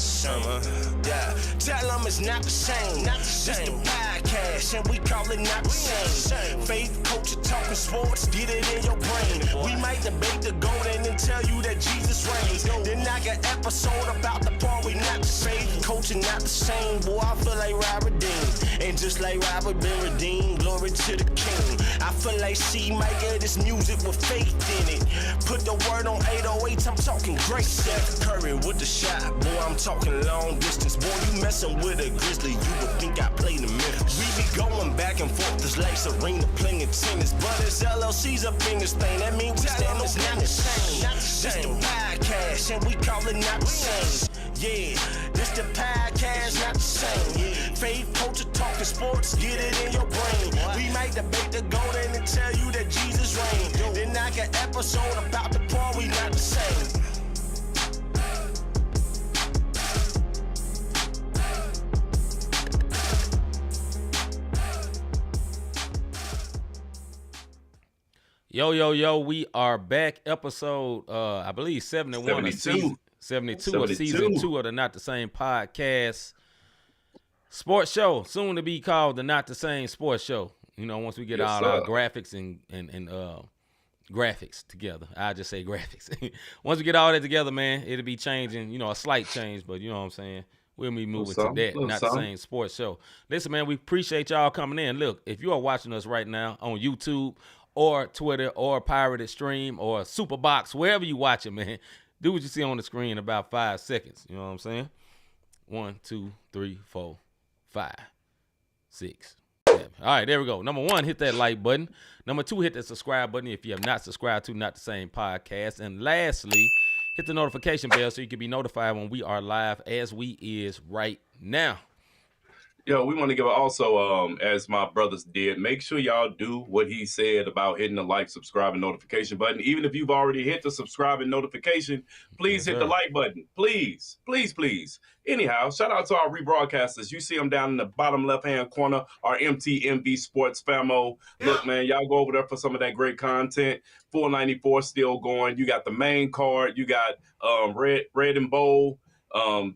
the same. Yeah, tell them it's not the same. This the podcast, and we call it not the same. Faith, culture, talking sports, get it in your brain. We might debate the golden and tell you that Jesus reigns. Then I got episode about the part we not the same. Culture not the same, boy, I feel like Robert Dean. And just like Robert been redeemed, glory to the King. I feel like C-Micah, this music with faith in it. Put the word on 808, I'm talking great. Steph Curry with the shot, boy, I'm talking long distance. Boy, you messing with a Grizzly, you would think I played in Memphis. We be going back and forth, this like Serena playing tennis. But it's LLC's up in this thing, that means we stand on not the same. This the podcast, and we call it not the same. Yeah, this the podcast, not the same. Faith, culture, talking sports, get it in your brain. We might debate the golden and tell you that Jesus reigned. Then I got episode about the part we not the same. Yo, we are back. Episode, I believe, 71 of season 72 of season 2 of the Not the Same podcast sports show, soon to be called the Not the Same Sports Show. You know, once we get all our graphics and graphics together, I just say graphics. Once we get all that together, man, it'll be changing. You know, a slight change, but you know what I'm saying. We'll be moving to that, not the same sports show. Listen, man, we appreciate y'all coming in. Look, if you are watching us right now on YouTube or Twitter or Pirated Stream or Superbox, wherever you watch it, man, do what you see on the screen in about 5 seconds. You know what I'm saying? 1, 2, 3, 4, 5, 6, 7. All right, there we go. Number 1, hit that like button. Number 2, hit the subscribe button if you have not subscribed to Not the Same Podcast. And lastly, hit the notification bell so you can be notified when we are live, as we is right now. Yo, we want to give also, as my brothers did, make sure y'all do what he said about hitting the like, subscribe, and notification button. Even if you've already hit the subscribe and notification, please hit the like button. Please, please, please. Anyhow, shout out to our rebroadcasters. You see them down in the bottom left-hand corner, our MTMV Sports famo. Look, man, y'all go over there for some of that great content. 494 still going. You got the main card. You got Red and Bold.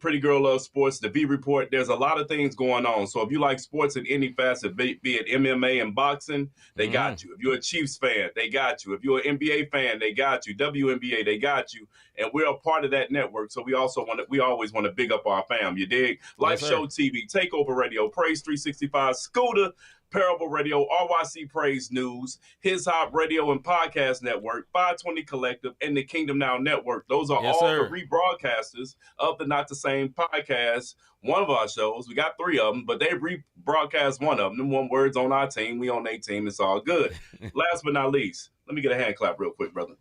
Pretty Girl Loves Sports, the V Report. There's a lot of things going on. So if you like sports in any facet, be it MMA and boxing, they got you. If you're a Chiefs fan, they got you. If you're an NBA fan, they got you. WNBA, they got you. And we're a part of that network. So we always want to big up our fam. You dig? Life Show TV, Takeover Radio, Praise 365, Scooter, Parable Radio, RYC Praise News, His Hop Radio and Podcast Network, 520 Collective, and the Kingdom Now Network. Those are the rebroadcasters of the Not the Same Podcast. One of our shows, we got 3 of them, but they rebroadcast one of them. Them one words on our team, we on their team. It's all good. Last but not least, let me get a hand clap real quick, brother.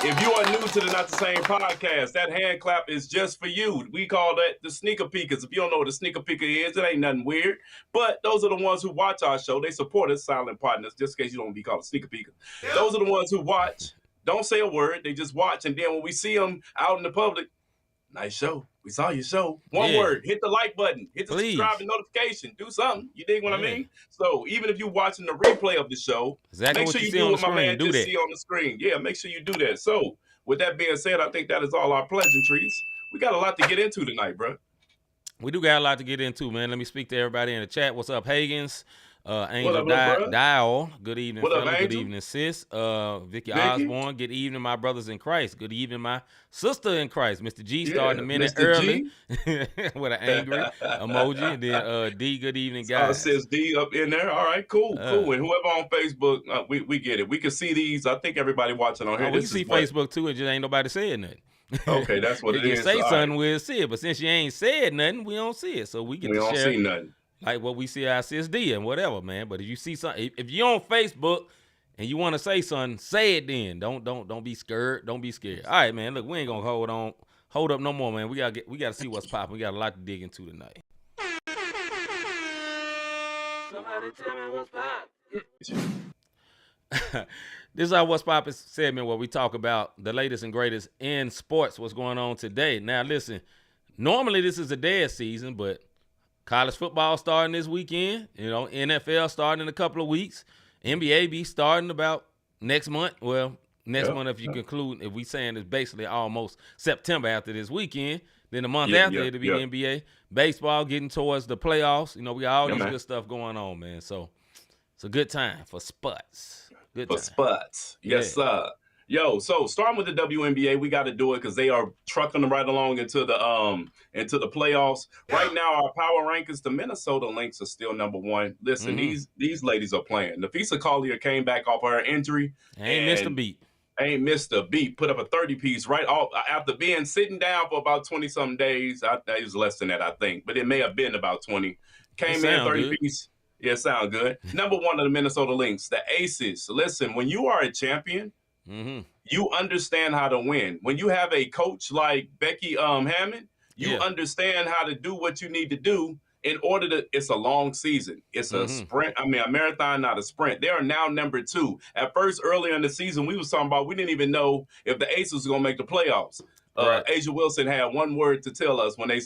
If you are new to the Not the Same Podcast, that hand clap is just for you. We call that the sneaker peekers. If you don't know what a sneaker peeker is, it ain't nothing weird. But those are the ones who watch our show. They support us, silent partners, just in case you don't want to be called a sneaker peeker. Yeah. Those are the ones who watch, don't say a word, they just watch. And then when we see them out in the public, nice show. We saw your show. One word, hit the like button, hit the subscribe and notification. Do something. You dig what I mean? So even if you're watching the replay of the show, make sure you do what my man just see on the screen. Yeah, make sure you do that. So with that being said, I think that is all our pleasantries. We got a lot to get into tonight, bro. We do got a lot to get into, man. Let me speak to everybody in the chat. What's up, Hagens? Angel Dial, good evening, fella. Good evening, sis. Vicky Osborne, good evening, my brothers in Christ. Good evening, my sister in Christ. Mr. G starting a minute early with an angry emoji. And then D, good evening, guys. Says D up in there. All right, cool. And whoever on Facebook, we get it. We can see these. I think everybody watching on here. We can see Facebook too. It just ain't nobody saying nothing. Okay, that's what it is. You say something, we'll see it. But since you ain't said nothing, we don't see it. So we get to share. We don't see nothing. Like what we see our sis D and whatever, man. But if you see something, if you're on Facebook and you want to say something, say it then. Don't be scared. Don't be scared. All right, man. Look, we ain't gonna hold up no more, man. We gotta see what's popping. We got a lot to dig into tonight. Somebody tell me what's popping. This is our What's Poppin' segment where we talk about the latest and greatest in sports, what's going on today. Now, listen, normally this is a dead season, but college football starting this weekend, you know, NFL starting in a couple of weeks, NBA be starting about next month. Well, Next month, if you conclude, if we saying it's basically almost September after this weekend, then the month after it'll be the NBA. Baseball getting towards the playoffs. You know, we got all these good stuff going on, man. So it's a good time for sports. Good time. For spots. Yes, sir. Yo, so starting with the WNBA, we got to do it because they are trucking right along into the playoffs. Right now, our power rankings, the Minnesota Lynx are still number one. Listen, these ladies are playing. Nafisa Collier came back off her injury. Ain't missed a beat. Ain't missed a beat. Put up a 30-piece right off after being sitting down for about 20-some days. It was less than that, I think, but it may have been about 20. Came in 30-piece. Yeah, sound good. Number one of the Minnesota Lynx, the Aces. Listen, when you are a champion, you understand how to win. When you have a coach like Becky Hammond, you understand how to do what you need to do in order to. It's a long season. It's a sprint. I mean, a marathon, not a sprint. They are now number 2. At first, earlier in the season, we was talking about we didn't even know if the Aces was going to make the playoffs. Asia Wilson had one word to tell us when they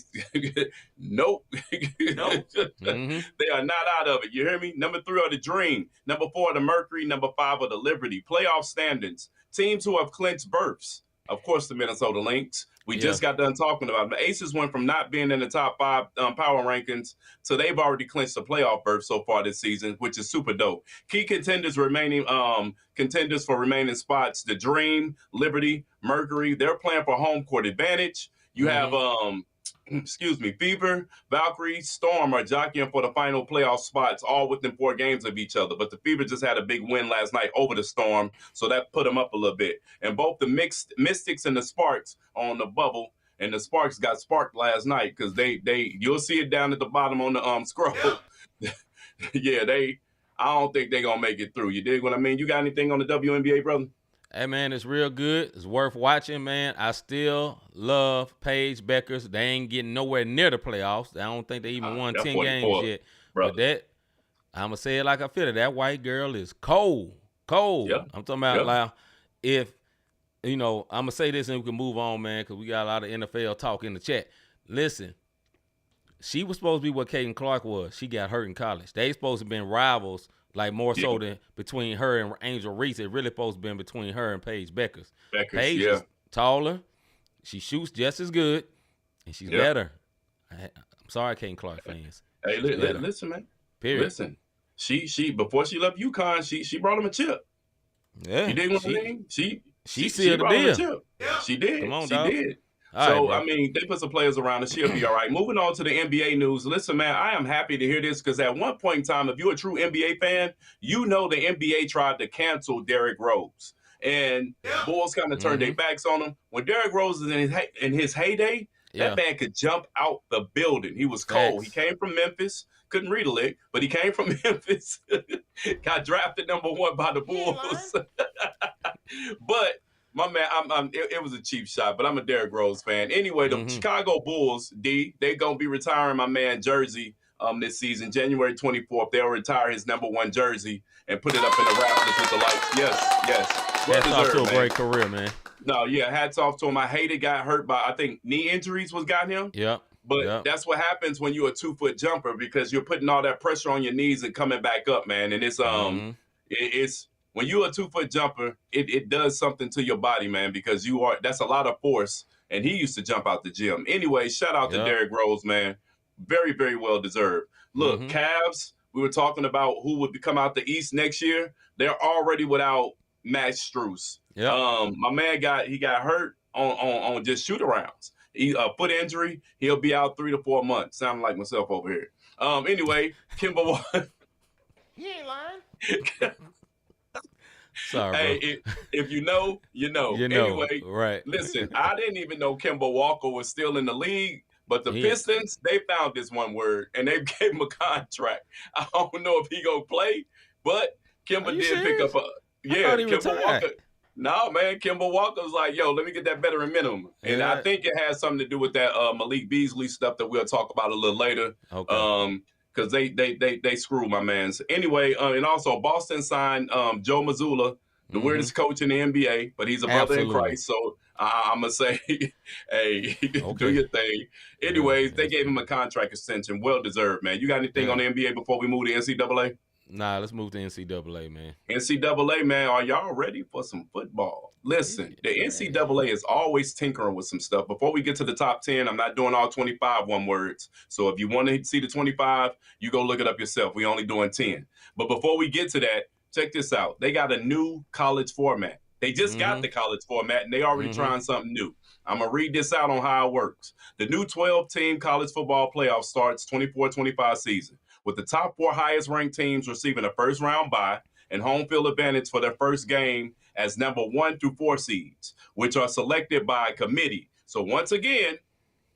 nope. They are not out of it. You hear me? Number 3 are the Dream. Number 4 are the Mercury. Number 5 are the Liberty. Playoff standings. Teams who have clinched berths. Of course, the Minnesota Lynx. We just got done talking about them. The Aces went from not being in the top 5 power rankings to they've already clinched the playoff berth so far this season, which is super dope. Key contenders remaining contenders for remaining spots: the Dream, Liberty, Mercury. They're playing for home court advantage. You have Fever, Valkyrie, Storm are jockeying for the final playoff spots, all within 4 games of each other. But the Fever just had a big win last night over the Storm, so that put them up a little bit. And both the Mystics and the Sparks are on the bubble, and the Sparks got sparked last night because you'll see it down at the bottom on the scroll. I don't think they're gonna make it through. You dig what I mean? You got anything on the WNBA, brother? Hey, man, it's real good. It's worth watching, man. I still love Paige Beckers. They ain't getting nowhere near the playoffs. I don't think they even won 10 games yet. Brother. But I'm going to say it like I feel it. That white girl is cold. Cold. Yep. I'm talking about like, if, I'm going to say this and we can move on, man, because we got a lot of NFL talk in the chat. Listen, she was supposed to be what Caitlin Clark was. She got hurt in college. They supposed to have been rivals. Like more so than between her and Angel Reese. It really supposed to be between her and Paige Beckers. Paige is taller. She shoots just as good. And she's better. I'm sorry, Caitlin Clark fans. Hey, listen, man. Period. Listen. She before she left UConn, she brought him a chip. Yeah. You dig what I mean? She sealed the deal. She did. Come on, she dog. did. All right, I mean, they put some players around and she'll be all right. Moving on to the NBA news. Listen, man, I am happy to hear this because at one point in time, if you're a true NBA fan, you know the NBA tried to cancel Derrick Rose. And Bulls kind of turned their backs on him. When Derrick Rose is in his heyday, that man could jump out the building. He was cold. He came from Memphis. Couldn't read a lick, but he came from Memphis. Got drafted number 1 by the Bulls. But my man, it was a cheap shot, but I'm a Derrick Rose fan. Anyway, the Chicago Bulls, they going to be retiring my man jersey this season, January 24th. They'll retire his number 1 jersey and put it up in the rafters with the lights. Yes. Hats off to a great career, man. No, hats off to him. I hate it. Got hurt by, I think, knee injuries got him. Yep. But that's what happens when you're a 2-foot jumper because you're putting all that pressure on your knees and coming back up, man. And it's when you're a 2-foot jumper, it does something to your body, man, because that's a lot of force. And he used to jump out the gym. Anyway, shout out to Derrick Rose, man. Very, very well deserved. Look, Cavs, we were talking about who would come out the East next year. They're already without Max Strus. My man got hurt on just shoot-arounds. Foot injury, he'll be out 3 to 4 months. Sounding like myself over here. Anyway, Kemba. He ain't lying. Sorry, hey, if you know, you know. Anyway, right. Listen, I didn't even know Kemba Walker was still in the league, but the Pistons, they found this one word, and they gave him a contract. I don't know if he gonna play, but Kemba did pick up Kemba Walker. No, man, Kemba Walker was like, yo, let me get that veteran minimum. And I think it has something to do with that Malik Beasley stuff that we'll talk about a little later. Okay. Because they screw my mans. Anyway, and also Boston signed Joe Mazzulla, the weirdest coach in the NBA, but he's a brother in Christ. So I'm going to say, hey, do your thing. Anyways, they gave him a contract extension. Well-deserved, man. You got anything on the NBA before we move to NCAA? Nah, let's move to NCAA, man. NCAA, man, are y'all ready for some football? Listen, the NCAA is always tinkering with some stuff. Before we get to the top 10, I'm not doing all 25 one words. So if you want to see the 25, you go look it up yourself. We only doing 10. But before we get to that, check this out. They got a new college format. They just got the college format, and they already trying something new. I'm going to read this out on how it works. The new 12-team college football playoff starts 24-25 season, with the top 4 highest-ranked teams receiving a first-round bye and home field advantage for their first game as number 1 through 4 seeds, which are selected by a committee. So once again,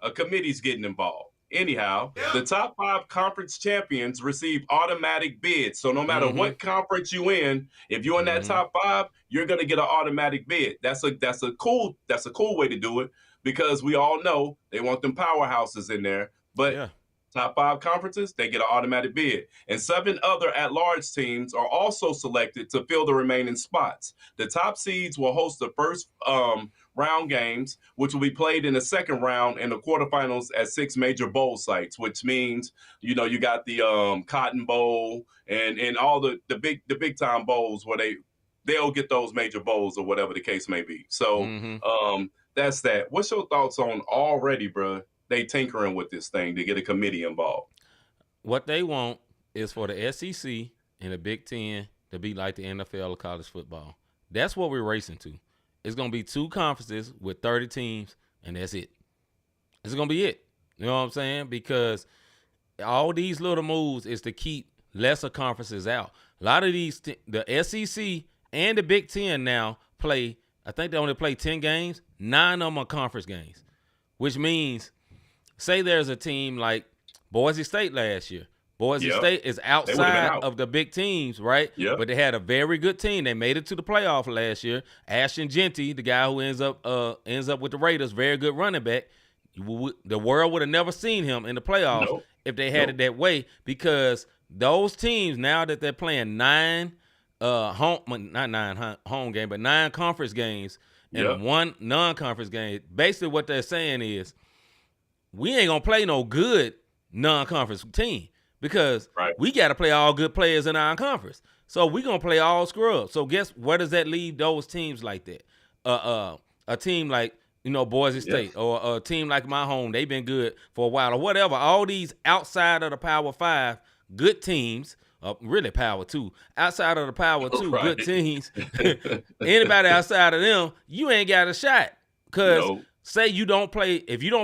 a committee's getting involved. Anyhow, the top 5 conference champions receive automatic bids. So no matter what conference you in, if you're in that top 5, you're going to get an automatic bid. That's a cool way to do it, because we all know they want them powerhouses in there. But top 5 conferences, they get an automatic bid. And 7 other at-large teams are also selected to fill the remaining spots. The top seeds will host the first round games, which will be played in the second round in the quarterfinals at 6 major bowl sites, which means, you got the Cotton Bowl and all the big time bowls where they'll get those major bowls or whatever the case may be. So that's that. What's your thoughts on already, bro? They tinkering with this thing to get a committee involved? What they want is for the SEC and the Big Ten to be like the NFL of college football. That's what we're racing to. It's going to be 2 conferences with 30 teams, and that's it. It's going to be it. You know what I'm saying? Because all these little moves is to keep lesser conferences out. A lot of these, the SEC and the Big Ten now play, I think they only play 10 games. 9 of them are conference games, which means, say there's a team like Boise State last year. Boise State is outside of the big teams, right? Yep. But they had a very good team. They made it to the playoff last year. Ashton Genty, the guy who ends up with the Raiders, very good running back. The world would have never seen him in the playoffs if they had it that way, because those teams, now that they're playing 9 home game, but 9 conference games and 1 non-conference game, basically what they're saying is, we ain't going to play no good non-conference team, because we got to play all good players in our conference. So we're going to play all scrubs. So guess where does that leave those teams like that? A team like, Boise State, or a team like my home, they've been good for a while, or whatever. All these outside of the Power 5 good teams, really Power 2, outside of the Power 2 good teams, anybody outside of them, you ain't got a shot. Because say if you don't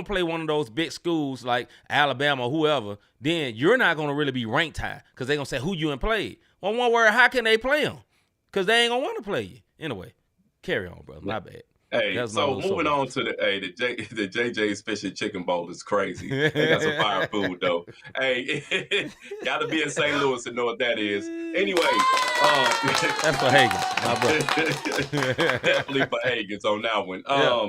play one of those big schools like Alabama or whoever, then you're not going to really be ranked high, because they're going to say who you ain't played. Well, one word, how can they play them? Because they ain't going to want to play you. Anyway, carry on, brother. My bad. Hey, so moving on to the JJ's Fish and Chicken Bowl is crazy. They got some fire food, though. Hey, got to be in St. Louis to know what that is. Anyway. That's for Hagens, my brother. Definitely for Hagens on that one.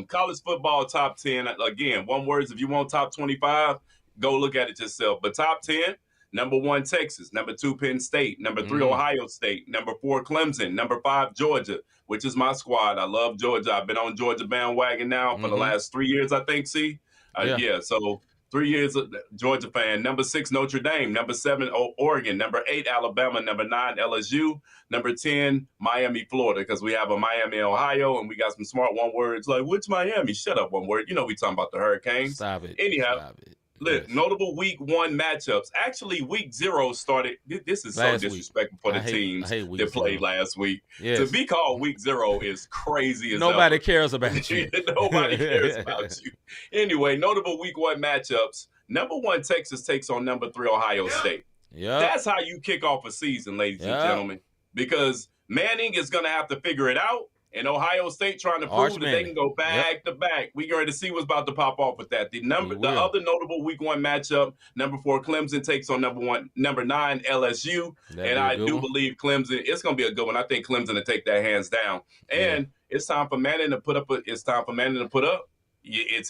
College football top 10. Again, one word, if you want top 25, go look at it yourself. But top 10, number 1, Texas. Number 2, Penn State. Number 3, Ohio State. Number 4, Clemson. Number 5, Georgia, which is my squad. I love Georgia. I've been on Georgia bandwagon now for the last 3 years, I think, so 3 years of Georgia fan. Number 6, Notre Dame. Number 7, Oregon. Number 8, Alabama. Number 9, LSU. Number 10, Miami, Florida, because we have a Miami, Ohio, and we got some smart one words like, which Miami? Shut up, one word. We talking about the Hurricanes. Stop it. Anyhow. Stop it. Look, notable week 1 matchups. Actually, week 0 started. This is so disrespectful for the teams that played last week. Yes. To be called week 0 is crazy as nobody cares about you. Nobody cares about you. Anyway, notable week 1 matchups. Number 1, Texas takes on number 3, Ohio State. Yeah. That's how you kick off a season, ladies and gentlemen, because Manning is going to have to figure it out. And Ohio State trying to prove that they can go back to back. We're going to see what's about to pop off with that. The other notable week 1 matchup, number 4, Clemson takes on number 9, LSU. And I do believe Clemson, it's going to be a good one. I think Clemson will take that hands down. And it's time for Manning to put up. It's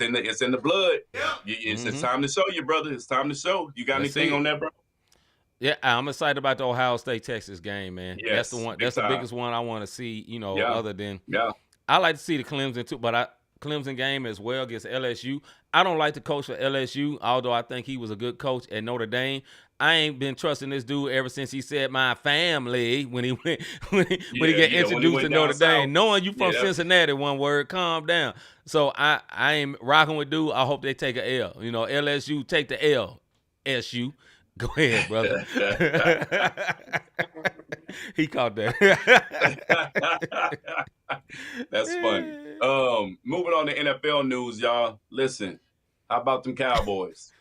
in the blood. It's time to show you, brother. It's time to show. You got anything on that, bro? Yeah, I'm excited about the Ohio State-Texas game, man. Yes, that's the one. That's the biggest one I want to see, other than I like to see the Clemson too, but Clemson game as well against LSU. I don't like to coach for LSU, although I think he was a good coach at Notre Dame. I ain't been trusting this dude ever since he said my family when he went when he got introduced to Notre Dame. Knowing you from Cincinnati, one word, calm down. So I ain't rocking with dude. I hope they take a L. You know, LSU take the L. SU. Go ahead, brother. He caught that. That's funny. Moving on to NFL news, y'all. Listen, how about them Cowboys?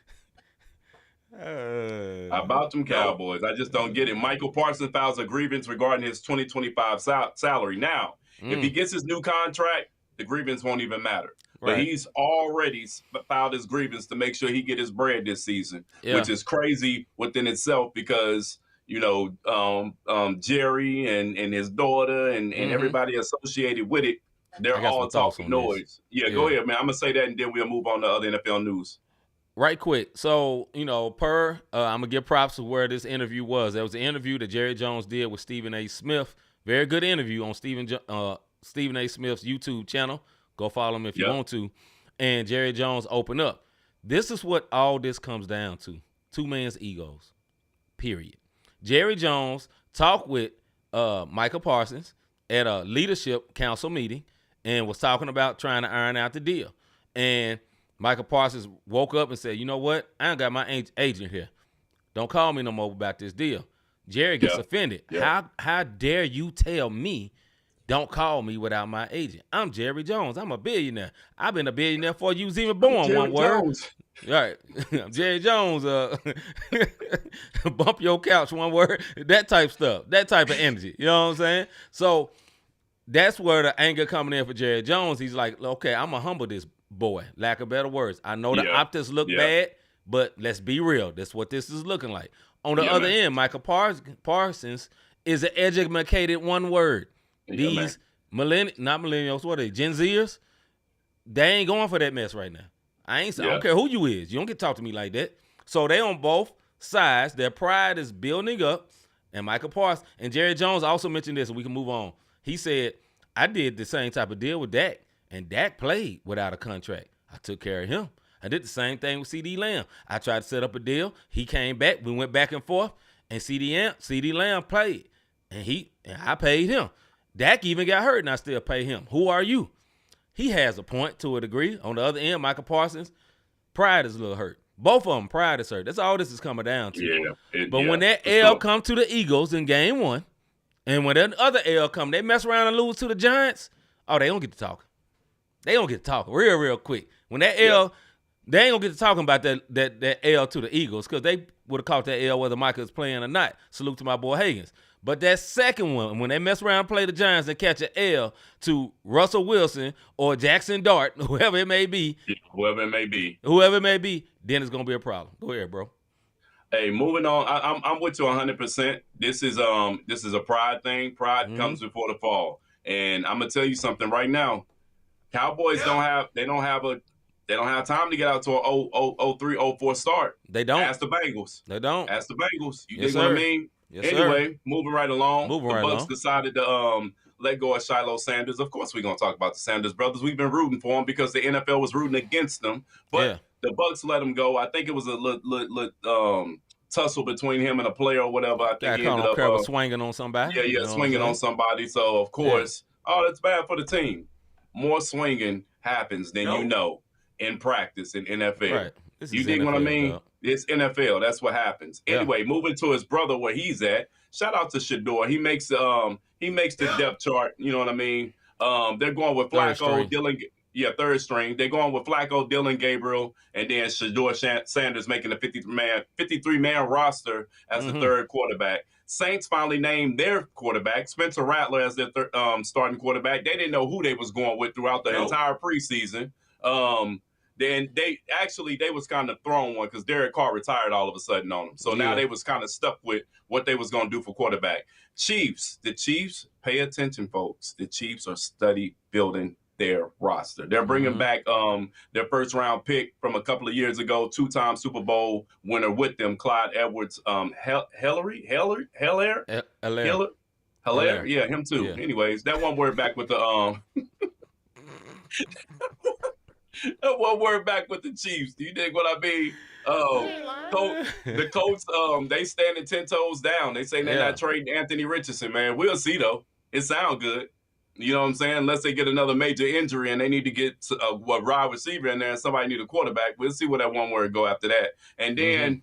How about them Cowboys? I just don't get it. Michael Parsons files a grievance regarding his 2025 salary. Now, if he gets his new contract, the grievance won't even matter. But he's already filed his grievance to make sure he get his bread this season, which is crazy within itself because, you know, Jerry and his daughter and everybody associated with it, they're all talking noise. Yeah, go ahead, man. I'm going to say that, and then we'll move on to other NFL news. Right quick. So, you know, I'm going to give props to where this interview was. There was an interview that Jerry Jones did with Stephen A. Smith. Very good interview on Stephen A. Smith's YouTube channel. Go follow him if you want to. And Jerry Jones opened up. This is what all this comes down to. Two men's egos, period. Jerry Jones talked with Micah Parsons at a leadership council meeting and was talking about trying to iron out the deal. And Micah Parsons woke up and said, you know what? I ain't got my agent here. Don't call me no more about this deal. Jerry gets offended. How dare you tell me don't call me without my agent? I'm Jerry Jones. I'm a billionaire. I've been a billionaire before you was even born, one word. All right. I'm Jerry Jones. Bump your couch, one word. That type stuff. That type of energy. You know what I'm saying? So that's where the anger coming in for Jerry Jones. He's like, okay, I'm going to humble this boy. Lack of better words. I know the optics look bad, but let's be real. That's what this is looking like. On the other end, Micah Parsons is an educated one word. These not millennials, what are they, Gen Zers? They ain't going for that mess right now. I don't care who you is. You don't get to talk to me like that. So they on both sides. Their pride is building up. And Micah Parsons and Jerry Jones also mentioned this, and we can move on. He said, I did the same type of deal with Dak, and Dak played without a contract. I took care of him. I did the same thing with C.D. Lamb. I tried to set up a deal. He came back. We went back and forth, and C.D. Lamb played, and I paid him. Dak even got hurt, and I still pay him. Who are you? He has a point to a degree. On the other end, Micah Parsons, pride is a little hurt. Both of them, pride is hurt. That's all this is coming down to. But when that L come to the Eagles in game one, and when that other L come, they mess around and lose to the Giants, they don't get to talking. They don't get to talking real quick. When that L, they ain't going to get to talking about that L to the Eagles because they would have caught that L whether Micah is playing or not. Salute to my boy Higgins. But that second one, when they mess around and play the Giants and catch an L to Russell Wilson or Jackson Dart, whoever it may be, then it's going to be a problem. Go ahead, bro. Hey, moving on. I'm with you 100%. This is a pride thing. Pride comes before the fall. And I'm gonna tell you something right now. Cowboys don't have time to get out to a 0-3-0-4 start. They don't. Ask the Bengals. They don't. Ask the Bengals. You Yes, dig what I mean? Yes, anyway, sir. moving right along. The Bucs decided to let go of Shiloh Sanders. Of course, we're gonna talk about the Sanders brothers. We've been rooting for them because the NFL was rooting against them. But the Bucs let him go. I think it was a tussle between him and a player or whatever. I think he ended up swinging on somebody. Swinging on somebody. So of course, that's bad for the team. More swinging happens than you know in practice in NFL. Right. You dig what I mean? Though. It's NFL. That's what happens. Anyway, moving to his brother where he's at. Shout out to Shador. He makes the depth chart. You know what I mean? They're going with Flacco, Dylan. Yeah, third string. They're going with Flacco, Dylan Gabriel, and then Shador Sanders making the 53-man roster as the third quarterback. Saints finally named their quarterback, Spencer Rattler, as their starting quarterback. They didn't know who they was going with throughout the entire preseason. Then they was kind of thrown one because Derek Carr retired all of a sudden on them. So now they was kind of stuck with what they was going to do for quarterback. The Chiefs, pay attention, folks. The Chiefs are steady building their roster. They're bringing back their first-round pick from a couple of years ago, two-time Super Bowl winner with them, Clyde Edwards, Hilaire? Yeah, him too. Yeah. Anyways, that one word back with the One word back with the Chiefs. Do you dig what I mean? The Colts, they standing 10 toes down. They say they're not trading Anthony Richardson, man. We'll see, though. It sounds good. You know what I'm saying? Unless they get another major injury and they need to get a wide receiver in there and somebody need a quarterback. We'll see where that one word go after that. And then,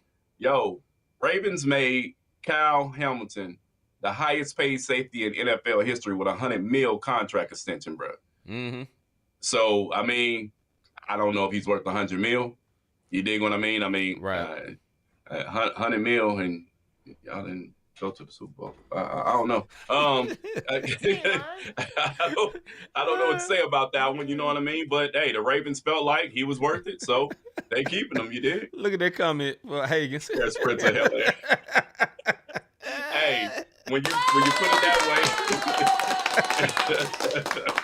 Ravens made Kyle Hamilton the highest paid safety in NFL history with $100 million contract extension, bro. So, I mean, I don't know if he's worth $100 million. You dig what I mean? I mean, right. $100 million and y'all didn't go to the Super Bowl. I don't know. I don't know what to say about that one. You know what I mean? But hey, the Ravens felt like he was worth it, so they keeping him. You did. Look at that comment, Hagen. There's Prince of Hell there. Hey, when you put it that way.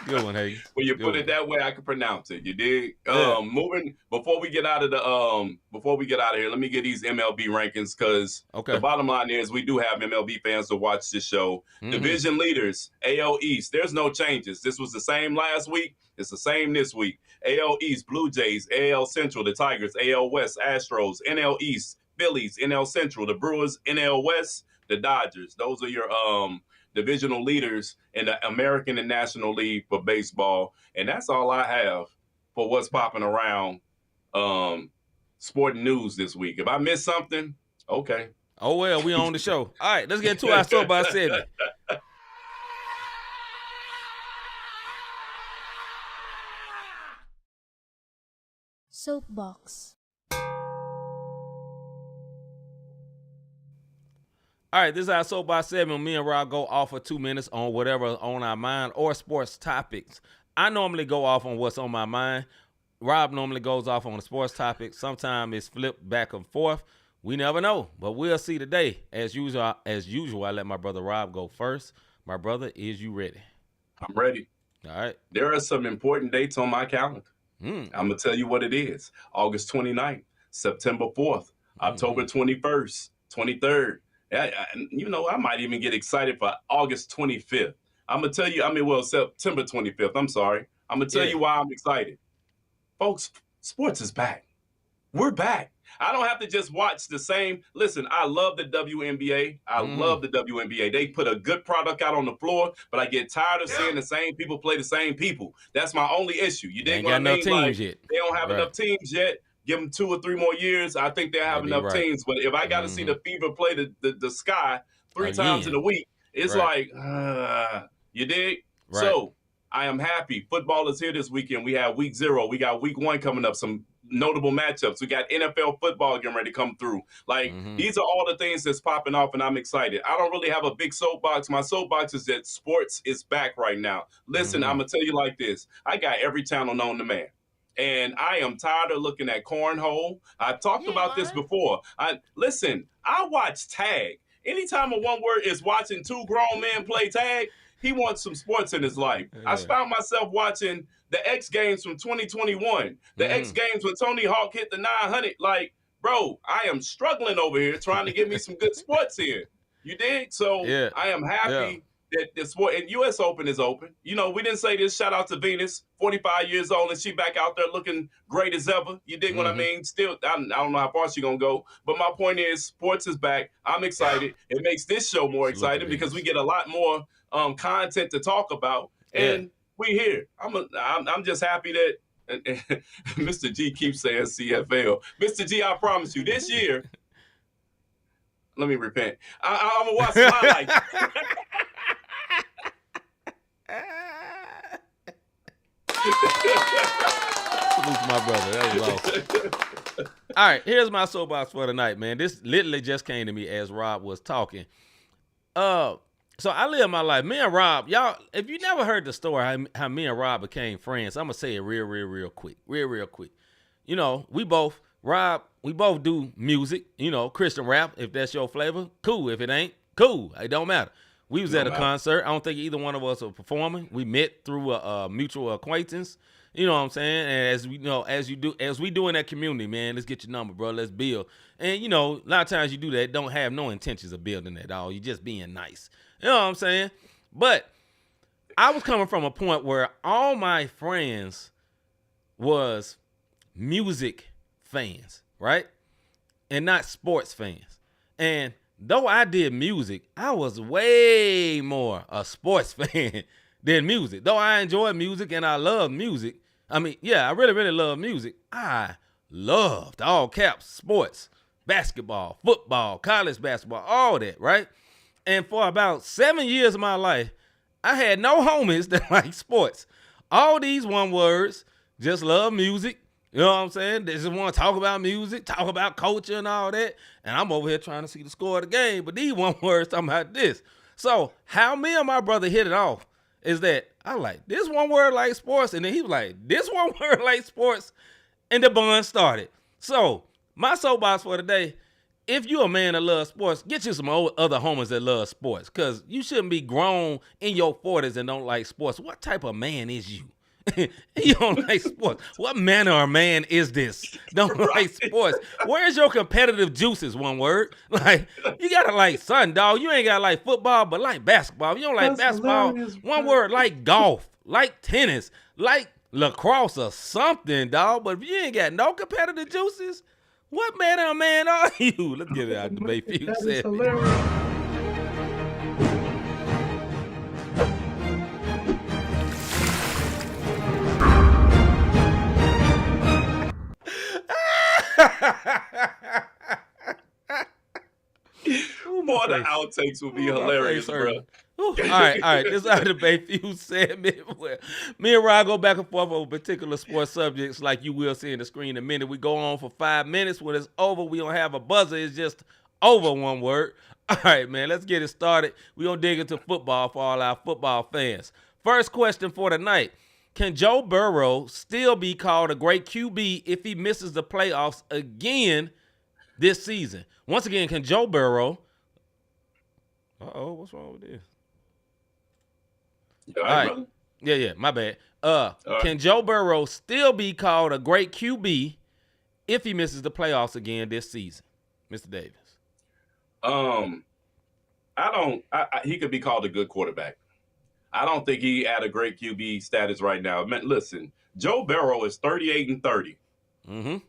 Good one, Hagen. When you put it that way, I can pronounce it. You dig? Moving before we get out of here, let me get these MLB rankings because the bottom line is we do have MLB fans to watch this show. Division leaders, AL East. There's no changes. This was the same last week. It's the same this week. AL East, Blue Jays. AL Central, the Tigers. AL West, Astros. NL East, Phillies. NL Central, the Brewers. NL West, the Dodgers. Those are your divisional leaders in the American and National League for baseball. And that's all I have for what's popping around sporting news this week. If I missed something, okay. Oh, well, we on the show. All right, let's get into our Soapbox Segment. Soapbox. All right, this is our Soapbox Segment. Me and Rob go off for 2 minutes on whatever on our mind or sports topics. I normally go off on what's on my mind. Rob normally goes off on the sports topic. Sometimes it's flipped back and forth. We never know, but we'll see today. As usual, I let my brother Rob go first. My brother, is you ready? I'm ready. All right. There are some important dates on my calendar. I'm going to tell you what it is. August 29th, September 4th, October 21st, 23rd. I might even get excited for August 25th. I'm going to tell you, September 25th. I'm sorry. I'm going to tell you why I'm excited. Folks, sports is back. We're back. I don't have to just watch the same. Listen, I love the WNBA. I love the WNBA. They put a good product out on the floor, but I get tired of seeing the same people play the same people. That's my only issue. You dig what I mean? Teams yet. They don't have enough teams yet. Give them 2 or 3 more years. I think they'll have enough teams. But if I got to see the Fever play the Sky 3 times in a week, it's like, you dig? Right. So I am happy. Football is here this weekend. We have week 0. We got week 1 coming up. Some notable matchups. We got NFL football getting ready to come through. Like, these are all the things that's popping off, and I'm excited. I don't really have a big soapbox. My soapbox is that sports is back right now. Listen, I'm going to tell you like this. I got every channel known to man. And I am tired of looking at cornhole. I've talked about this before. I watch tag. Anytime a one word is watching 2 grown men play tag, he wants some sports in his life. I found myself watching the X Games from 2021, the X Games when Tony Hawk hit the 900. Like, bro, I am struggling over here trying to get me some good sports here. You dig? So I am happy that the sport and U.S. Open is open. You know, we didn't say this. Shout out to Venus, 45 years old, and she back out there looking great as ever. You dig what I mean? Still, I don't know how far she's going to go. But my point is, sports is back. I'm excited. It makes this show more exciting because we get a lot more content to talk about. And we here. I'm just happy that Mr. G keeps saying CFL. Mr. G, I promise you, this year, let me repent. I'm going to watch some highlights. Salute to my brother. That was awesome. All right, here's my soapbox for tonight, man. This literally just came to me as Rob was talking. So I live my life. Me and Rob, y'all, if you never heard the story how me and Rob became friends, I'm gonna say it real quick. Real quick. You know, we both do music, you know, Christian rap. If that's your flavor, cool. If it ain't, cool. It don't matter. We was at a concert. I don't think either one of us were performing. We met through a mutual acquaintance. You know what I'm saying? And as we do in that community, man, let's get your number, bro. Let's build. And, you know, a lot of times you do that, don't have no intentions of building at all. You're just being nice. You know what I'm saying? But I was coming from a point where all my friends was music fans, right? And not sports fans. And though I did music, I was way more a sports fan than music. Though I enjoy music and I love music. I mean, yeah, I really, really love music. I loved, all caps, sports, basketball, football, college basketball, all that, right? And for about 7 years of my life, I had no homies that like sports. All these one words, just love music. You know what I'm saying? They just want to talk about music, talk about culture and all that. And I'm over here trying to see the score of the game. But these one words talking about this. So how me and my brother hit it off is that I like this one word like sports. And then he was like, this one word like sports. And the bond started. So my soapbox for today, if you a man that loves sports, get you some other homies that love sports. Because you shouldn't be grown in your 40s and don't like sports. What type of man is you? You don't like sports. What manner of man is this? Don't like sports. Where's your competitive juices, one word? Like, you gotta like something, dog. You ain't gotta like football, but like basketball. If you don't like basketball, one word, like golf, like tennis, like lacrosse or something, dog. But if you ain't got no competitive juices, what manner of man are you? Let's get it out of the debate. That is hilarious. Boy, the outtakes will be hilarious, bro. All right. This is our debate few segment where me and Rod go back and forth over particular sports subjects like you will see in the screen in a minute. We go on for 5 minutes. When it's over, we don't have a buzzer. It's just over, one word. All right, man, let's get it started. We're going to dig into football for all our football fans. First question for tonight. Can Joe Burrow still be called a great QB if he misses the playoffs again this season? Once again, can Joe Burrow... what's wrong with this? All right. Yeah, my bad. Can Joe Burrow still be called a great QB if he misses the playoffs again this season, Mr. Davis? He could be called a good quarterback. I don't think he had a great QB status right now. Man, listen, Joe Burrow is 38-30 and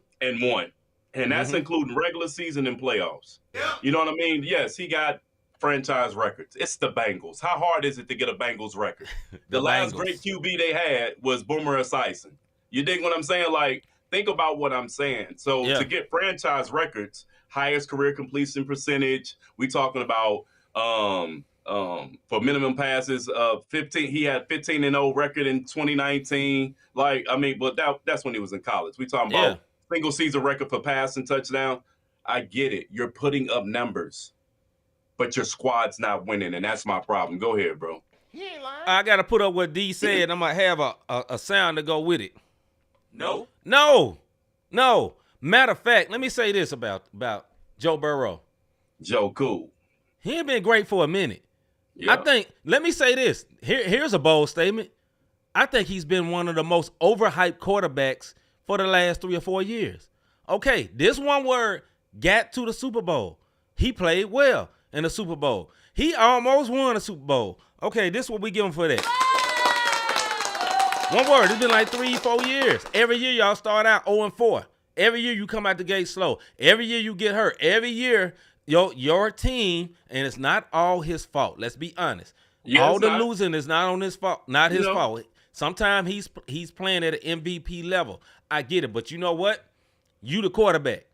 1. And that's including regular season and playoffs. Yeah. You know what I mean? Yes, he got franchise records. It's the Bengals. How hard is it to get a Bengals record? The last great QB they had was Boomer Esiason. You dig what I'm saying? Like, think about what I'm saying. So to get franchise records, highest career completion percentage, we talking about for minimum passes of 15. He had 15-0 record in 2019. Like, I mean, but that's when he was in college. We talking about single season record for passing touchdown. I get it. You're putting up numbers, but your squad's not winning, and that's my problem. Go ahead, bro. He ain't lying. I got to put up what D said. I'm going to have a sound to go with it. No. Matter of fact, let me say this about Joe Burrow. Joe cool. He ain't been great for a minute. Yeah. I think, let me say this. Here's a bold statement. I think he's been one of the most overhyped quarterbacks for the last 3 or 4 years. Okay, this one word got to the Super Bowl. He played well in the Super Bowl. He almost won a Super Bowl. Okay, this is what we give him for that. One word, it's been like 3-4 years. Every year y'all start out 0-4. Every year you come out the gate slow. Every year you get hurt. Every year your team, and it's not all his fault. Let's be honest. Yeah, all the losing is not on his fault, not his fault. Sometimes he's playing at an MVP level. I get it, but you know what? You the quarterback.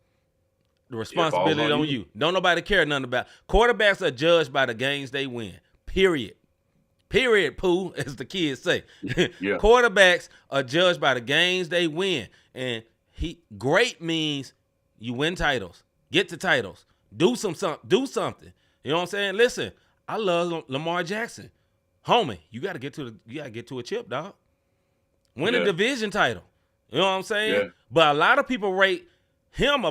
The responsibility on you. Don't nobody care nothing about. Quarterbacks are judged by the games they win. Period, Pooh, as the kids say. Quarterbacks are judged by the games they win. And great means you win titles, get to titles, do something. You know what I'm saying? Listen, I love Lamar Jackson. Homie, you gotta get to a chip, dog. Win a division title. You know what I'm saying? Yeah. But a lot of people rate him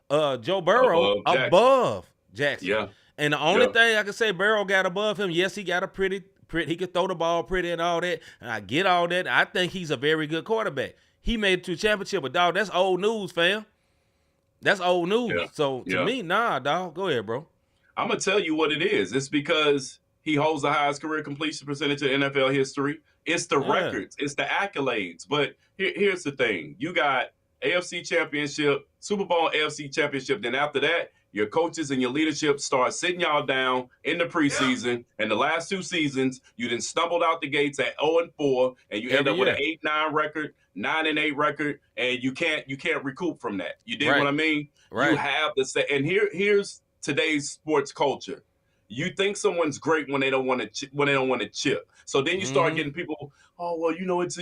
Joe Burrow above Jackson. Yeah. And the only thing I can say Burrow got above him, yes, he got a pretty, he could throw the ball pretty and all that. And I get all that. I think he's a very good quarterback. He made it to a championship, but dog, that's old news, fam. That's old news. Yeah. So to me, nah, dog. Go ahead, bro. I'm gonna tell you what it is. It's because he holds the highest career completion percentage in NFL history. It's the records. It's the accolades. But here's the thing. You got AFC Championship, Super Bowl, AFC Championship. Then after that, your coaches and your leadership start sitting y'all down in the preseason. And the last 2 seasons, you then stumbled out the gates at 0-4, and you end up with an 8-9 record, 9-8 record, and you can't recoup from that. You dig what I mean? Right. You have to say, and here's today's sports culture. You think someone's great when they don't want to chip. So then you start getting people, oh well, it's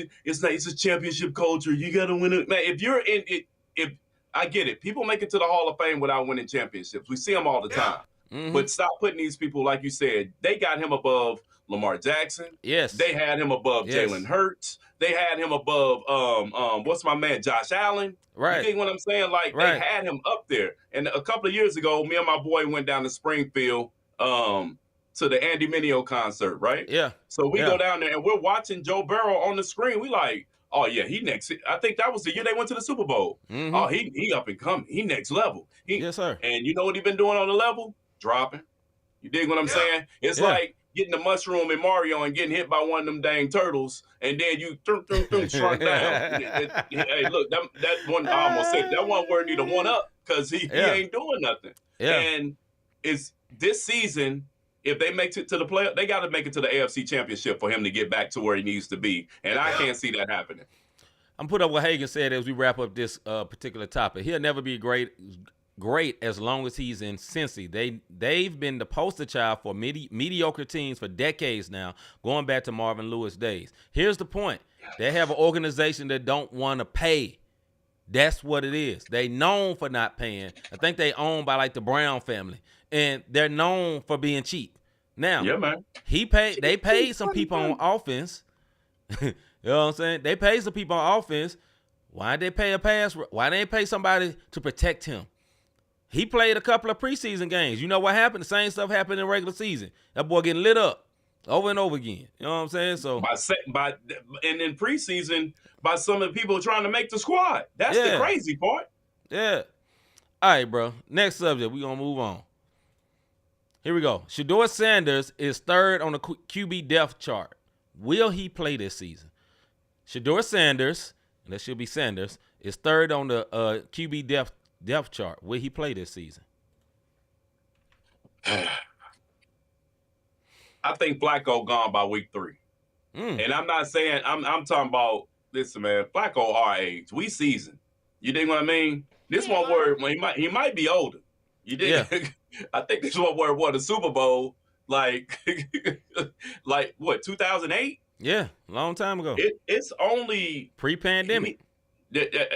a championship culture. You got to win it, man. If you're in it, if I get it, people make it to the Hall of Fame without winning championships. We see them all the time. But stop putting these people, like you said, they got him above Lamar Jackson. Yes. They had him above Jalen Hurts. They had him above what's my man, Josh Allen. Right. You think what I'm saying? Like they had him up there. And a couple of years ago, me and my boy went down to Springfield to the Andy Mineo concert, right? Yeah. So we go down there and we're watching Joe Burrow on the screen. We like, oh yeah, he next. I think that was the year they went to the Super Bowl. Oh, he up and coming. He next level. Yes, sir. And you know what he been doing on the level? Dropping. You dig what I'm saying? It's like getting the mushroom in Mario and getting hit by one of them dang turtles, and then you shrunk down. Hey, look, that one I almost said that one word need a one up because he ain't doing nothing. Yeah. And it's this season. If they make it to the playoff, they got to make it to the AFC Championship for him to get back to where he needs to be, and I can't see that happening. I'm put up what Hagan said as we wrap up this particular topic. He'll never be great as long as he's in Cincy. They've been the poster child for mediocre teams for decades now, going back to Marvin Lewis days. Here's the point: they have an organization that don't want to pay. That's what it is. They known for not paying. I think they owned by like the Brown family, and they're known for being cheap. Now, they paid some people on offense. You know what I'm saying? They paid some people on offense. Why did they pay a pass? Why didn't they pay somebody to protect him? He played a couple of preseason games. You know what happened? The same stuff happened in regular season. That boy getting lit up over and over again. You know what I'm saying? So and in preseason by some of the people trying to make the squad. That's the crazy part. Yeah. All right, bro. Next subject. We're going to move on. Here we go. Shedeur Sanders is third on the QB depth chart. Will he play this season? Shedeur Sanders, and that should be Sanders, is third on the QB depth chart. Will he play this season? I think Flacco gone by week 3. And I'm not saying I'm talking about, listen, man, Flacco our age. We seasoned. You dig what I mean? This one word, he might be older. You dig? Yeah. I think this one word won the Super Bowl like what, 2008? Yeah, long time ago. It's only pre-pandemic.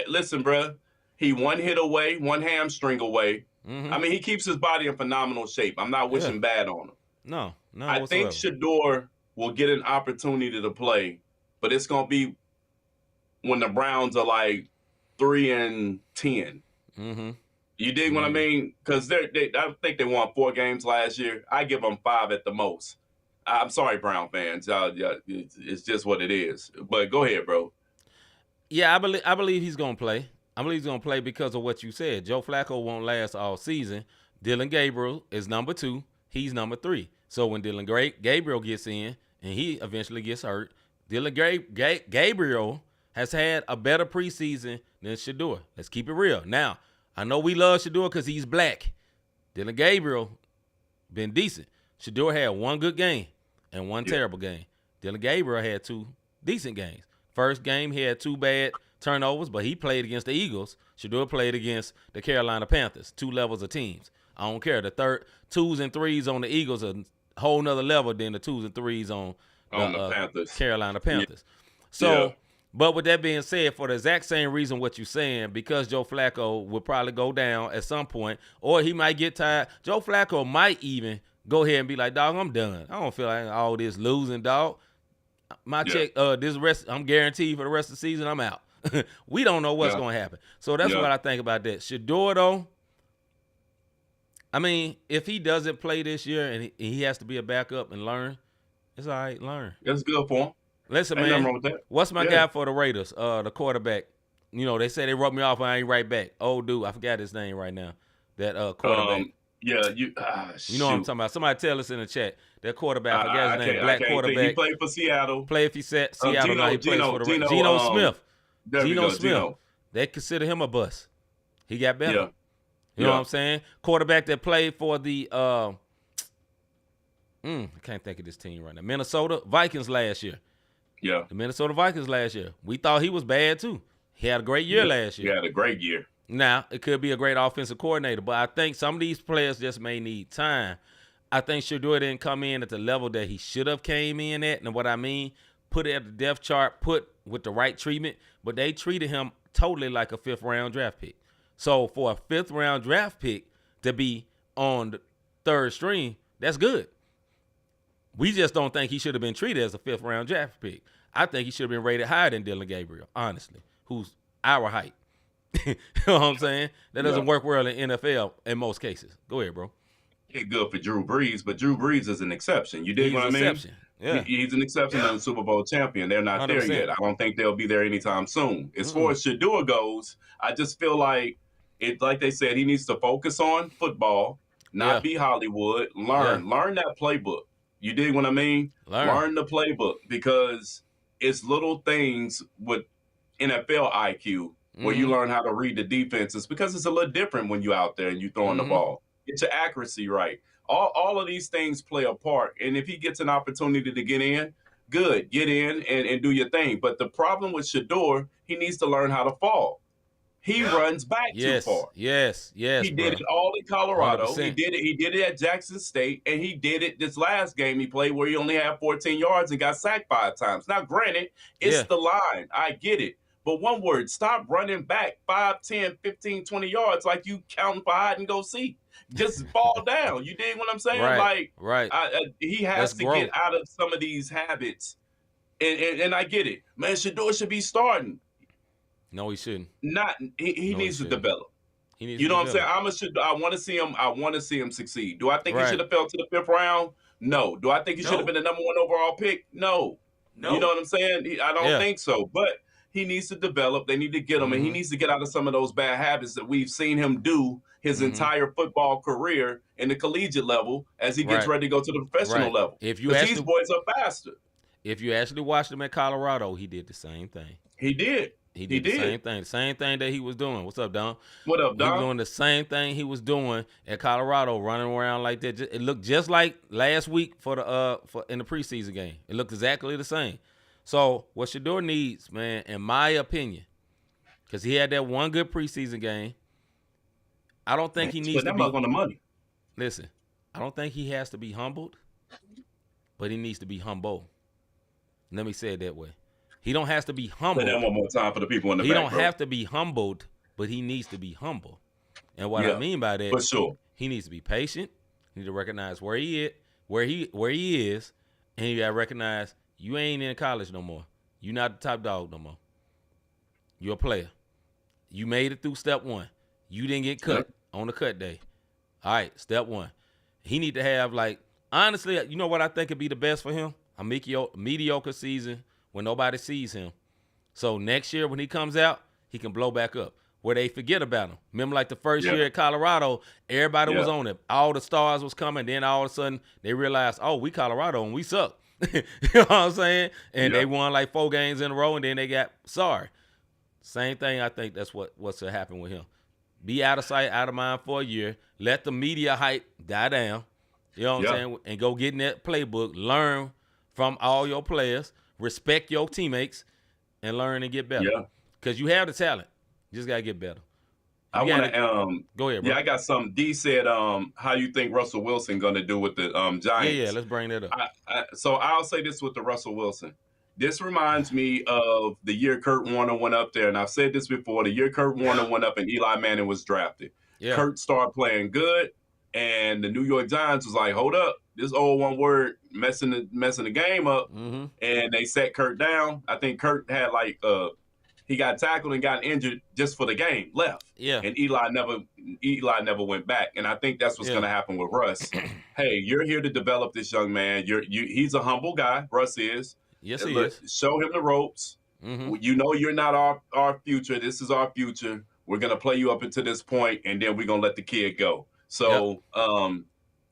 Listen, bro, he one hit away, one hamstring away. I mean, he keeps his body in phenomenal shape. I'm not wishing bad on him. No. I think Shedeur will get an opportunity to play, but it's gonna be when the Browns are like 3-10. You dig what I mean? Because I think they won 4 games last year. I give them 5 at the most. I'm sorry, Brown fans. It's just what it is. But go ahead, bro. Yeah, I believe he's gonna play. I believe he's gonna play because of what you said. Joe Flacco won't last all season. Dylan Gabriel is number 2. He's number 3. So when Dylan Gabriel gets in and he eventually gets hurt, Dylan Gabriel has had a better preseason than Shedeur. Let's keep it real. Now, I know we love Shedeur because he's black. Dylan Gabriel been decent. Shedeur had 1 good game and 1 terrible game. Dylan Gabriel had 2 decent games. First game, he had 2 bad turnovers, but he played against the Eagles. Shedeur played against the Carolina Panthers, 2 levels of teams. I don't care. The 2s and 3s on the Eagles are a whole nother level than the 2s and 3s on the Panthers. Carolina Panthers. So, but with that being said, for the exact same reason what you're saying, because Joe Flacco will probably go down at some point, or he might get tired. Joe Flacco might even go ahead and be like, dog, I'm done. I don't feel like all this losing, dog. My check, I'm guaranteed for the rest of the season, I'm out. We don't know what's going to happen. So that's what I think about that. Shedeur, though, I mean, if he doesn't play this year and he has to be a backup and learn, it's all right, learn. That's good for him. Listen, ain't man, nothing wrong with that. What's my guy for the Raiders, the quarterback? You know, they say they wrote me off and I ain't right back. Old dude, I forgot his name right now. That quarterback. You know what I'm talking about. Somebody tell us in the chat. That quarterback, I forgot his name, black quarterback. He played for Seattle. Played for Seattle. Now he plays for the Raiders. Geno Smith. Geno Smith. they consider him a bust. He got better. Yeah. You know what I'm saying? Quarterback that played for the I can't think of this team right now. Minnesota Vikings last year. Yeah. The Minnesota Vikings last year. We thought he was bad too. He had a great year last year. He had a great year. Now, it could be a great offensive coordinator, but I think some of these players just may need time. I think Shedeur didn't come in at the level that he should have came in at. And what I mean, put it at the depth chart, put with the right treatment, but they treated him totally like a 5th-round draft pick. So for a 5th-round draft pick to be on the 3rd string, that's good. We just don't think he should have been treated as a 5th-round draft pick. I think he should have been rated higher than Dylan Gabriel, honestly, who's our height. You know what I'm saying? That doesn't work well in NFL in most cases. Go ahead, bro. He's good for Drew Brees, but Drew Brees is an exception. You dig what I mean? Exception. Yeah. He's an exception and a Super Bowl champion. They're not 100%. There yet. I don't think they'll be there anytime soon. As far as Shedeur goes, I just feel like like they said, he needs to focus on football, not be Hollywood. Learn that playbook. You dig what I mean? Learn the playbook, because it's little things with NFL IQ where you learn how to read the defenses, because it's a little different when you're out there and you're throwing the ball. Get your accuracy right. All of these things play a part. And if he gets an opportunity to get in, good. Get in and do your thing. But the problem with Shedeur, he needs to learn how to fall. He runs back too far. Yes. He did it all in Colorado. 100%. He did it at Jackson State, and he did it this last game he played where he only had 14 yards and got sacked 5 times. Now, granted, it's the line. I get it. But one word, stop running back 5, 10, 15, 20 yards like you counting for hide and go seek. Just fall down. You dig what I'm saying? He has to get out of some of these habits. And I get it. Man, Shedeur should be starting. No, he shouldn't. He needs to develop. You know what I'm saying? I want to see him. I want to see him succeed. Do I think he should have fell to the 5th round? No. Do I think he should have been the number 1 overall pick? No. You know what I'm saying? I don't think so. But he needs to develop. They need to get him, and he needs to get out of some of those bad habits that we've seen him do his entire football career in the collegiate level as he gets ready to go to the professional level. Because these boys are faster. If you actually watched him at Colorado, he did the same thing. He did. He did the same thing. The same thing that he was doing. What's up, Don? What up, Don? He was doing the same thing he was doing at Colorado, running around like that. It looked just like last week in the preseason game. It looked exactly the same. So what Shedeur needs, man, in my opinion, because he had that one good preseason game, I don't think he needs to be on the money. Listen, I don't think he has to be humbled, but he needs to be humble. Let me say it that way. He don't have to be humbled. Say that one more time for the people in the back. He don't have to be humbled, but he needs to be humble. And what I mean by that, for sure, he needs to be patient. He need to recognize where he is, and he gotta recognize you ain't in college no more. You're not the top dog no more. You're a player. You made it through step 1. You didn't get cut on the cut day. All right, step 1. He need to have, honestly, you know what I think would be the best for him? A mediocre season when nobody sees him. So next year when he comes out, he can blow back up where they forget about him. Remember, like the first year at Colorado, everybody was on it. All the stars was coming. Then all of a sudden they realized, oh, we Colorado and we suck. You know what I'm saying? And they won like 4 games in a row, and then they got sorry. Same thing. I think that's what's to happen with him. Be out of sight, out of mind for a year. Let the media hype die down. You know what I'm saying? And go get in that playbook. Learn from all your players. Respect your teammates, and learn and get better. Because you have the talent. You just gotta get better. I want to go ahead, bro. Yeah, I got something. D said, how you think Russell Wilson gonna do with the Giants? Yeah, let's bring that up. So I'll say this with the Russell Wilson. This reminds me of the year Kurt Warner went up there, and I've said this before. The year Kurt Warner went up and Eli Manning was drafted. Kurt started playing good, and the New York Giants was like, "Hold up, this old one word messing the game up," and they set Kurt down. I think Kurt had he got tackled and got injured just for the game, left. And Eli never went back. And I think that's what's going to happen with Russ. Hey, you're here to develop this young man. He's a humble guy. Russ is. Yes, he is. Show him the ropes. You know you're not our future. This is our future. We're going to play you up until this point, and then we're going to let the kid go. So, and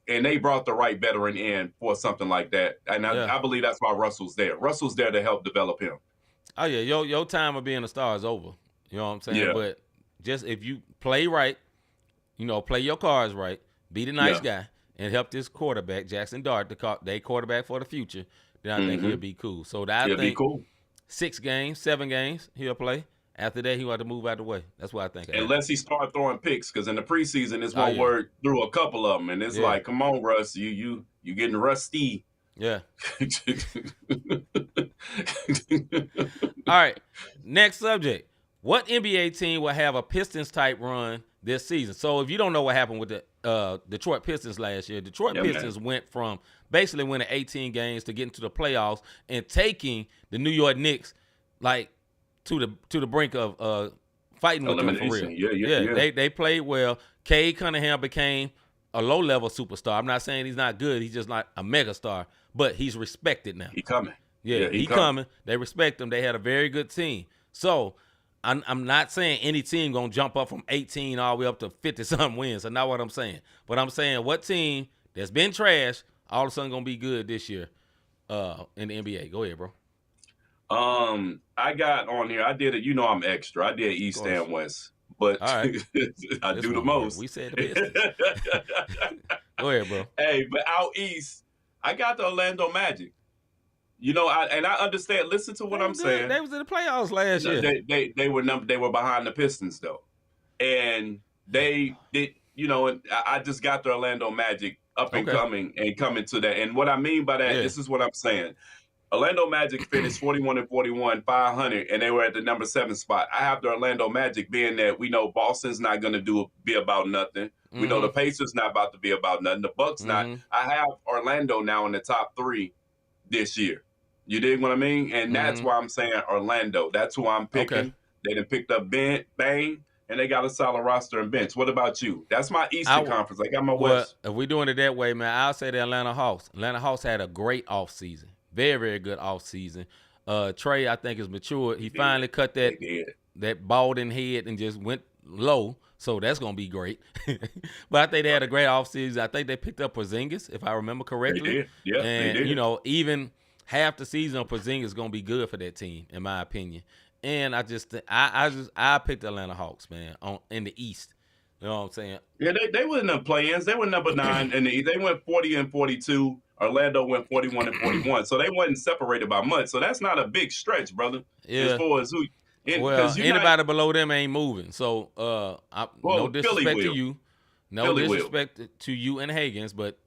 they brought the right veteran in for something like that. And I believe that's why Russell's there. Russell's there to help develop him. Oh, yeah. Your time of being a star is over. You know what I'm saying? Yeah. But just if you play right, play your cards right, be the nice guy, and help this quarterback, Jackson Dart, they quarterback for the future, then I think he'll be cool. So I think 6 games, 7 games, he'll play. After that, he'll have to move out of the way. That's what I think. Unless he start throwing picks, because in the preseason, this one word threw a couple of them, and it's like, come on, Russ, you getting rusty. Yeah. All right. Next subject. What NBA team will have a Pistons-type run this season? So if you don't know what happened with the Detroit Pistons last year, Detroit Pistons went from basically winning 18 games to getting to the playoffs and taking the New York Knicks like to the brink of fighting with them for real. Yeah. They played well. Cade Cunningham became a low-level superstar. I'm not saying he's not good. He's just not a megastar, but he's respected now. He coming. Yeah, he coming. They respect him. They had a very good team. So I'm not saying any team going to jump up from 18 all the way up to 50-something wins. That's not what I'm saying. But I'm saying what team that's been trash all of a sudden going to be good this year in the NBA. Go ahead, bro. I got on here. I did it. I'm extra. I did East and West. But I do the most. We said the business. Go ahead, bro. Hey, but out East, I got the Orlando Magic. I understand. Listen to what I'm saying. They was in the playoffs last year. They were behind the Pistons though, and they did. And I just got the Orlando Magic up and coming to that. And what I mean by that, this is what I'm saying. Orlando Magic finished 41-41, 500, and they were at the number 7 spot. I have the Orlando Magic being that we know Boston's not going to be about nothing. We know the Pacers not about to be about nothing. The Bucks not. I have Orlando now in the top 3 this year. You dig what I mean? And that's why I'm saying Orlando. That's who I'm picking. Okay. They done picked up Bane, and they got a solid roster and bench. What about you? That's my Eastern Conference. I got my West. If we're doing it that way, man, I'll say the Atlanta Hawks. Atlanta Hawks had a great offseason. Very, very good offseason. Trey, I think, is mature. He finally cut that balding head and just went low. So that's going to be great. But I think they had a great offseason. I think they picked up Porzingis, if I remember correctly. They did. Yeah, and, they did. Even half the season of Porzingis is going to be good for that team, in my opinion. And I picked the Atlanta Hawks, man, in the East. You know what I'm saying? Yeah, they were in the play-ins. They were number 9 in the East. They went 40-42. Orlando went 41-41. So they wasn't separated by much. So that's not a big stretch, brother. Yeah. As far as anybody below them ain't moving. So no disrespect to you. No disrespect to you and Higgins, but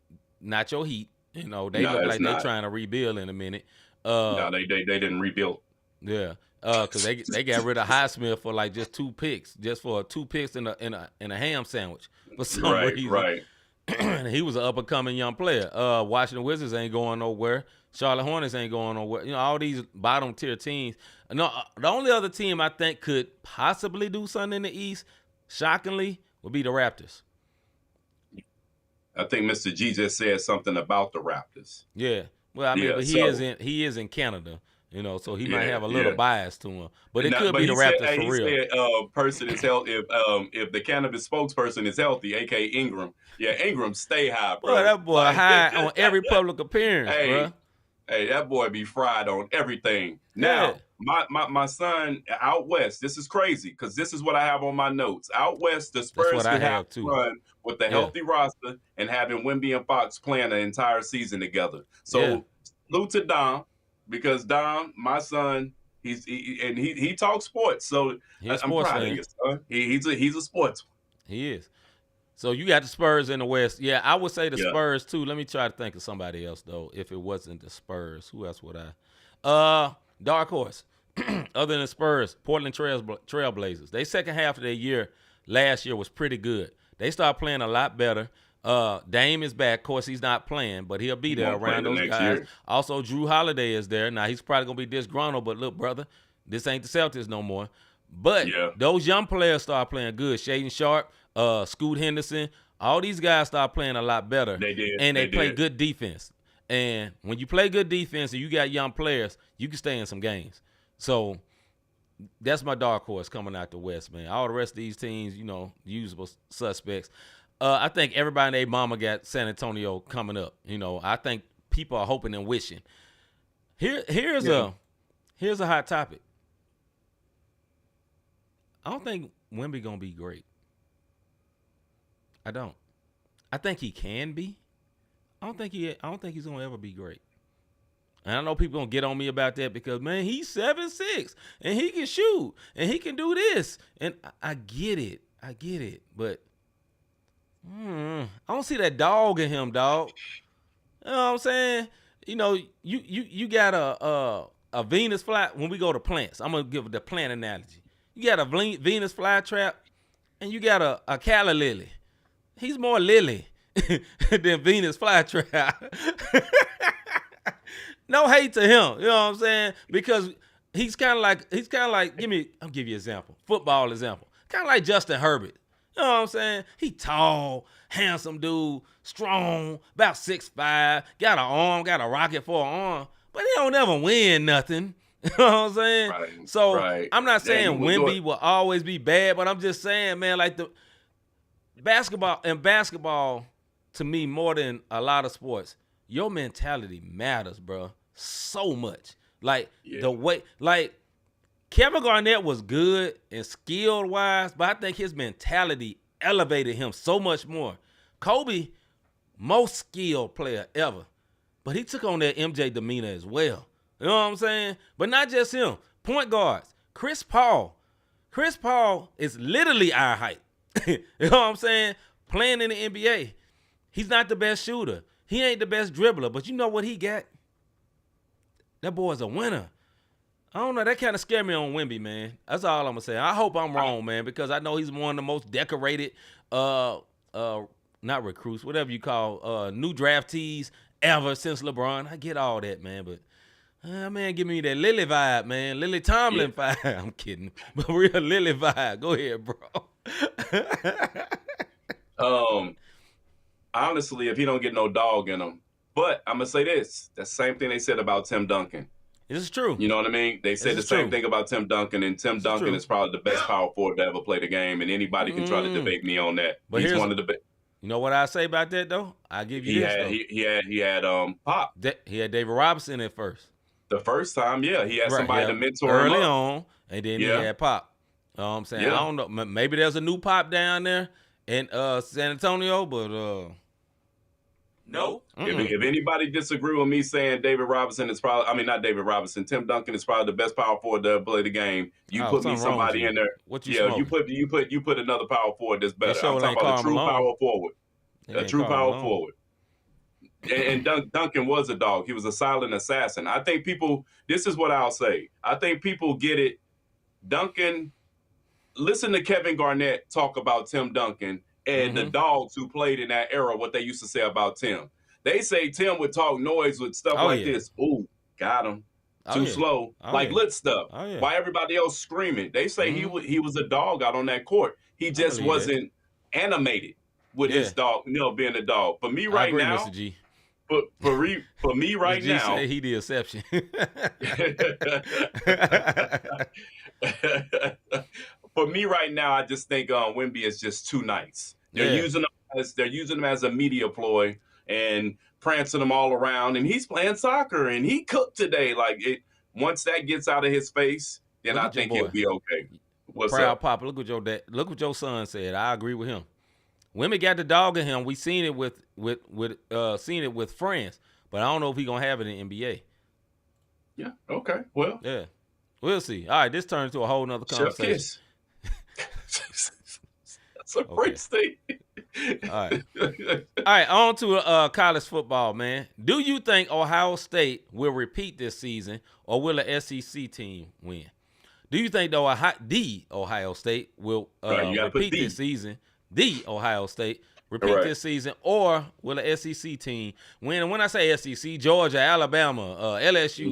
not your Heat. They look like they're trying to rebuild in a minute. No, they didn't rebuild. Yeah. Because they got rid of Highsmith for like just 2 picks, just for 2 picks in a ham sandwich for some reason. Right. He was an up-and-coming young player. Washington Wizards ain't going nowhere. Charlotte Hornets ain't going nowhere. All these bottom-tier teams. No, the only other team I think could possibly do something in the East, shockingly, would be the Raptors. I think Mr. G just said something about the Raptors. Yeah. Well, I mean, but he is in Canada. So he might have a little bias to him, but it could be the Raptors for real. He said, person is healthy if the cannabis spokesperson is healthy, aka Ingram. Yeah, Ingram stay high, bro. Well, that boy high on every public appearance, bro. Hey, that boy be fried on everything. Now, my son out west. This is crazy because this is what I have on my notes. Out west, the Spurs could have fun with the healthy roster and having Wemby and Fox playing the entire season together. So, salute to Dom. Because Dom, my son, he talks sports, so I'm proud of you, son. He's a sportsman. He is. So you got the Spurs in the West. Yeah, I would say the Spurs too. Let me try to think of somebody else though. If it wasn't the Spurs, who else would I? Dark horse. Other than the Spurs, Portland Trailblazers. They second half of their year last year was pretty good. They started playing a lot better. Dame is back. Of course, he's not playing, but he'll be there around those guys. Year. Also, Drew Holiday is there. Now, he's probably going to be disgruntled, but look, brother, this ain't the Celtics no more. But those young players start playing good. Shaedon Sharpe, Scoot Henderson, all these guys start playing a lot better. They did. And they play good defense. And when you play good defense and you got young players, you can stay in some games. So that's my dark horse coming out the West, man. All the rest of these teams, usable suspects. I think everybody and their mama got San Antonio coming up. I think people are hoping and wishing. Here's a hot topic. I don't think Wemby gonna be great. I don't. I think he can be. I don't think he's gonna ever be great. And I know people gonna get on me about that because, man, he's 7'6" and he can shoot and he can do this. And I get it. But I don't see that dog in him, dog. You know what I'm saying? You know, you got a Venus fly. When we go to plants, I'm gonna give the plant analogy. You got a Venus flytrap and you got a calla lily. He's more lily than Venus flytrap. No hate to him, you know what I'm saying? Because he's kind of like, I'll give you an example, football example. Kind of like Justin Herbert. You know what I'm saying? He tall, handsome dude, strong, about 6'5", got an arm, got a rocket for an arm, but he don't ever win nothing. You know what I'm saying? Right, so right. I'm not saying Wemby will always be bad, but I'm just saying, man, like the basketball, to me, more than a lot of sports, your mentality matters, bro, so much. Like the way, like Kevin Garnett was good and skilled wise, but I think his mentality elevated him so much more. Kobe, most skilled player ever, but he took on that MJ demeanor as well. You know what I'm saying? But not just him. Point guards, Chris Paul. Chris Paul is literally our height. You know what I'm saying? Playing in the NBA. He's not the best shooter. He ain't the best dribbler, but you know what he got? That boy's a winner. I don't know. That kind of scared me on Wemby, man. That's all I'm going to say. I hope I'm wrong, man, because I know he's one of the most decorated, not recruits, whatever you call, new draftees ever since LeBron. I get all that, man, but, man, give me that Lily vibe, man. Lily Tomlin vibe. I'm kidding. But real Lily vibe. Go ahead, bro. Honestly, if he don't get no dog in him. But I'm going to say this. The same thing they said about Tim Duncan. This is true. You know what I mean? They said the same thing about Tim Duncan, and Tim Duncan is probably the best power forward to ever play the game, and anybody can try to debate me on that. But he's one of the best. You know what I say about that, though? I'll give you this, though. He had Pop. He had David Robinson at first. The first time, he had somebody to mentor early him on, and then he had Pop. You know what I'm saying? I don't know. Maybe there's a new Pop down there in San Antonio, but no. If anybody disagree with me saying David Robinson is probably, not David Robinson, Tim Duncan is probably the best power forward to play the game. You put me somebody in there. What you you put another power forward that's better. I'm talking about a true power forward. A true power forward. And Duncan was a dog. He was a silent assassin. I think people, this is what I'll say. I think people get it. Duncan, listen to Kevin Garnett talk about Tim Duncan and the dogs who played in that era, what they used to say about Tim. They say Tim would talk noise with stuff this. Ooh, got him. Too slow. Lit stuff. While everybody else screaming. They say he was a dog out on that court. He just wasn't animated with his dog, being a dog. For me right now, Mr. G. For me right now, he the exception. For me right now, I just think Wemby is just too nice. They're using him as a media ploy and prancing him all around. And he's playing soccer and he cooked today. Once that gets out of his face, then I think he'll be okay. What's Proud up? Papa, look what your son said. I agree with him. Wemby got the dog in him. We seen it with friends, but I don't know if he gonna have it in NBA. Yeah. Okay. Well. Yeah. We'll see. All right. This turns into a whole nother conversation. That's a great state. All right. On to college football, man. Do you think Ohio State will repeat this season, or will the SEC team win? Do you think the Ohio State will repeat this season? The Ohio State repeat this season, or will the SEC team win? And when I say SEC, Georgia, Alabama, LSU,